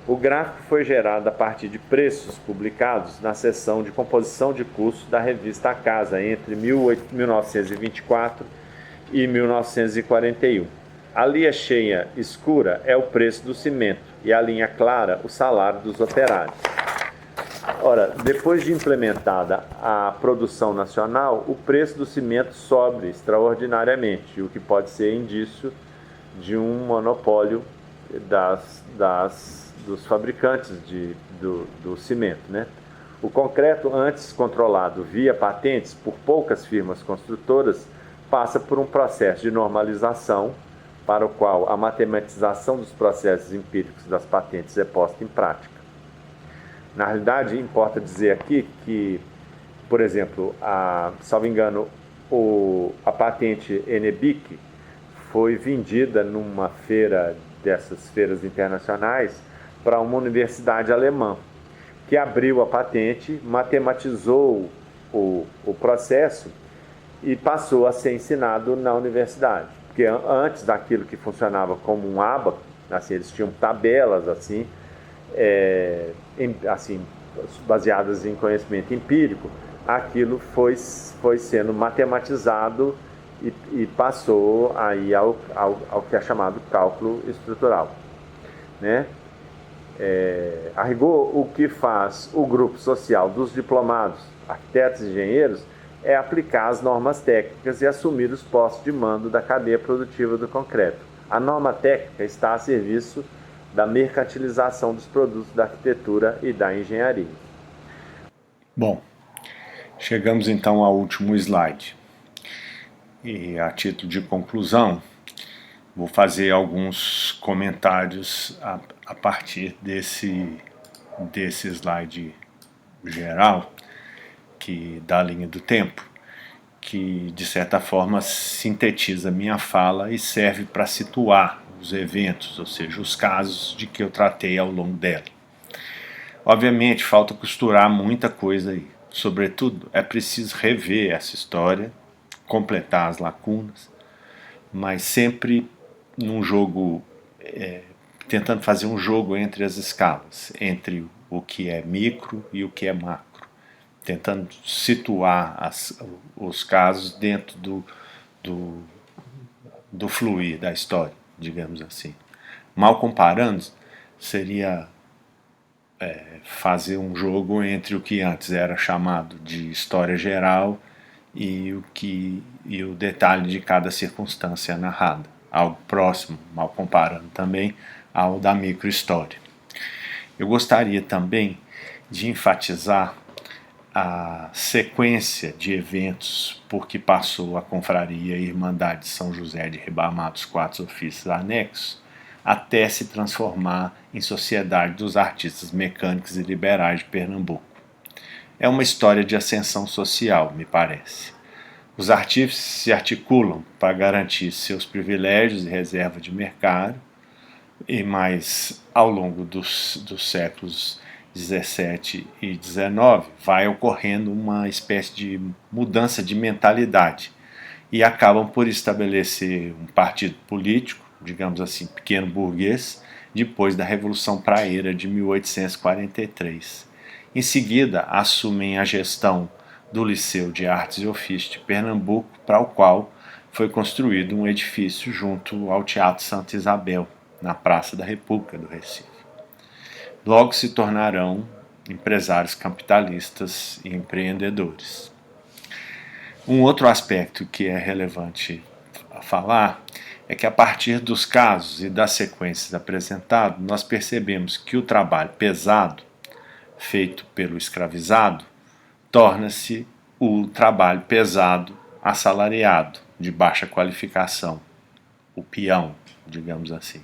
O gráfico foi gerado a partir de preços publicados na seção de composição de custos da revista A Casa entre 1924 e 1941. A linha cheia escura é o preço do cimento e a linha clara o salário dos operários. Ora, depois de implementada a produção nacional, o preço do cimento sobe extraordinariamente, o que pode ser indício de um monopólio dos fabricantes do cimento, né? O concreto, antes controlado via patentes por poucas firmas construtoras, passa por um processo de normalização para o qual a matematização dos processos empíricos das patentes é posta em prática. Na realidade, importa dizer aqui que, por exemplo, salvo engano, a patente Enebic foi vendida numa feira dessas feiras internacionais para uma universidade alemã, que abriu a patente, matematizou o processo e passou a ser ensinado na universidade. Porque antes daquilo que funcionava como um ábaco, assim, eles tinham tabelas assim, baseadas em conhecimento empírico, aquilo foi sendo matematizado e passou aí ao que é chamado cálculo estrutural, né? A rigor, o que faz o grupo social dos diplomados, arquitetos e engenheiros, é aplicar as normas técnicas e assumir os postos de mando da cadeia produtiva do concreto. A norma técnica está a serviço da mercantilização dos produtos da arquitetura e da engenharia. Bom, chegamos então ao último slide. E a título de conclusão, vou fazer alguns comentários a partir desse slide geral, que da linha do tempo, que de certa forma sintetiza minha fala e serve para situar os eventos, ou seja, os casos de que eu tratei ao longo dela. Obviamente, falta costurar muita coisa aí. Sobretudo, é preciso rever essa história, completar as lacunas, mas sempre num jogo, tentando fazer um jogo entre as escalas, entre o que é micro e o que é macro, tentando situar os casos dentro do fluir da história, digamos assim. Mal comparando, seria fazer um jogo entre o que antes era chamado de história geral e o detalhe de cada circunstância narrada, algo próximo, mal comparando também, ao da microhistória. Eu gostaria também de enfatizar a sequência de eventos por que passou a Confraria e Irmandade de São José de Ribamar dos Quatro Ofícios Anexos, até se transformar em Sociedade dos Artistas Mecânicos e Liberais de Pernambuco. É uma história de ascensão social, me parece. Os artífices se articulam para garantir seus privilégios e reserva de mercado, mas ao longo dos séculos 17 e 19 vai ocorrendo uma espécie de mudança de mentalidade e acabam por estabelecer um partido político, digamos assim, pequeno burguês, depois da Revolução Praeira de 1843. Em seguida, assumem a gestão do Liceu de Artes e Ofícios de Pernambuco, para o qual foi construído um edifício junto ao Teatro Santa Isabel, na Praça da República do Recife. Logo se tornarão empresários capitalistas e empreendedores. Um outro aspecto que é relevante a falar é que, a partir dos casos e das sequências apresentadas, nós percebemos que o trabalho pesado feito pelo escravizado torna-se o trabalho pesado assalariado, de baixa qualificação, o peão, digamos assim.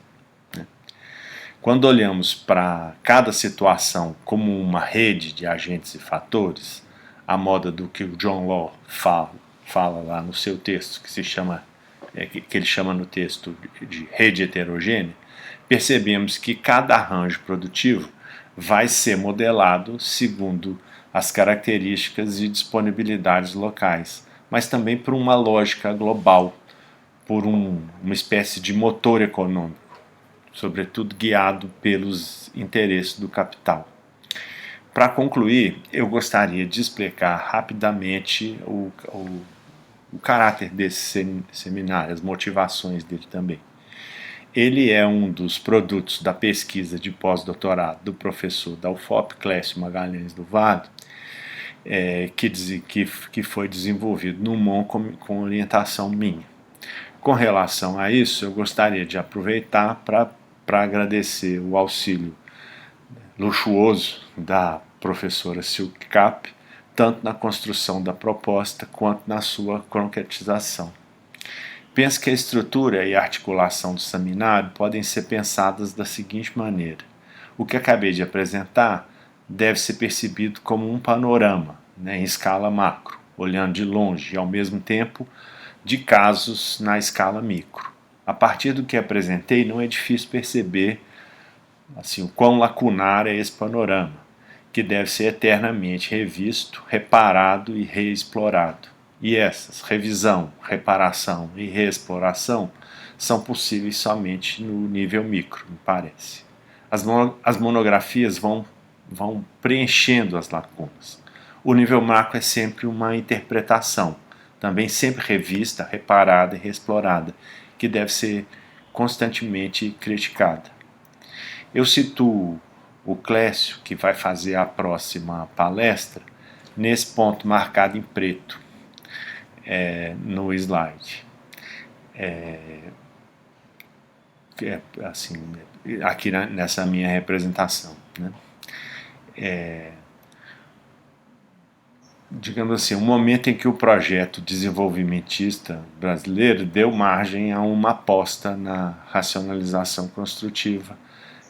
Quando olhamos para cada situação como uma rede de agentes e fatores, à moda do que o John Law fala lá no seu texto, que ele chama no texto de rede heterogênea, percebemos que cada arranjo produtivo vai ser modelado segundo as características e disponibilidades locais, mas também por uma lógica global, por uma espécie de motor econômico, sobretudo guiado pelos interesses do capital. Para concluir, eu gostaria de explicar rapidamente o caráter desse seminário, as motivações dele também. Ele é um dos produtos da pesquisa de pós-doutorado do professor da UFOP, Clécio Magalhães do Vale, que foi desenvolvido no MON com orientação minha. Com relação a isso, eu gostaria de aproveitar para agradecer o auxílio luxuoso da professora Silke Kapp, tanto na construção da proposta quanto na sua concretização. Penso que a estrutura e a articulação do seminário podem ser pensadas da seguinte maneira. O que acabei de apresentar deve ser percebido como um panorama, em escala macro, olhando de longe e, ao mesmo tempo, de casos na escala micro. A partir do que apresentei, não é difícil perceber o quão lacunar é esse panorama, que deve ser eternamente revisto, reparado e reexplorado. E essas, revisão, reparação e reexploração, são possíveis somente no nível micro, me parece. As monografias vão preenchendo as lacunas. O nível macro é sempre uma interpretação, também sempre revista, reparada e reexplorada, que deve ser constantemente criticada. Eu situo o Clécio, que vai fazer a próxima palestra, nesse ponto marcado em preto. no slide. Assim, aqui nessa minha representação, né? Digamos assim, um momento em que o projeto desenvolvimentista brasileiro deu margem a uma aposta na racionalização construtiva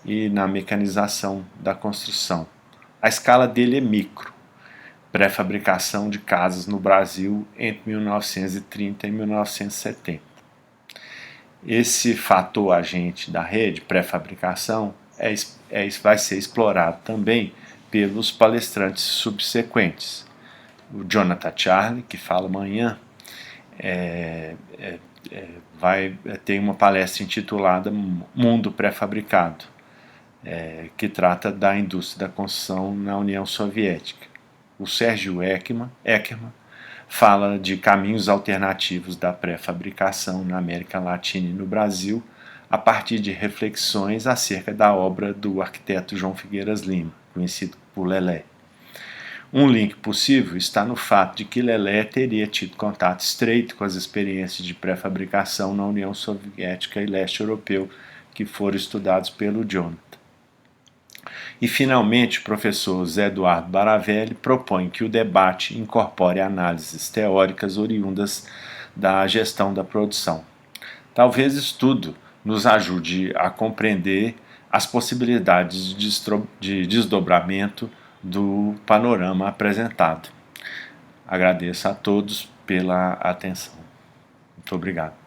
e na mecanização da construção. A escala dele é micro, pré-fabricação de casas no Brasil entre 1930 e 1970. Esse fator agente da rede, pré-fabricação, vai ser explorado também pelos palestrantes subsequentes. O Jonathan Charlie, que fala amanhã, vai ter uma palestra intitulada Mundo Pré-Fabricado, que trata da indústria da construção na União Soviética. O Sérgio Eckermann fala de caminhos alternativos da pré-fabricação na América Latina e no Brasil, a partir de reflexões acerca da obra do arquiteto João Figueiras Lima, conhecido por Lelé. Um link possível está no fato de que Lelé teria tido contato estreito com as experiências de pré-fabricação na União Soviética e leste europeu que foram estudados pelo Jonathan. E, finalmente, o professor Zé Eduardo Baravelli propõe que o debate incorpore análises teóricas oriundas da gestão da produção. Talvez isso tudo nos ajude a compreender as possibilidades de desdobramento do panorama apresentado. Agradeço a todos pela atenção. Muito obrigado.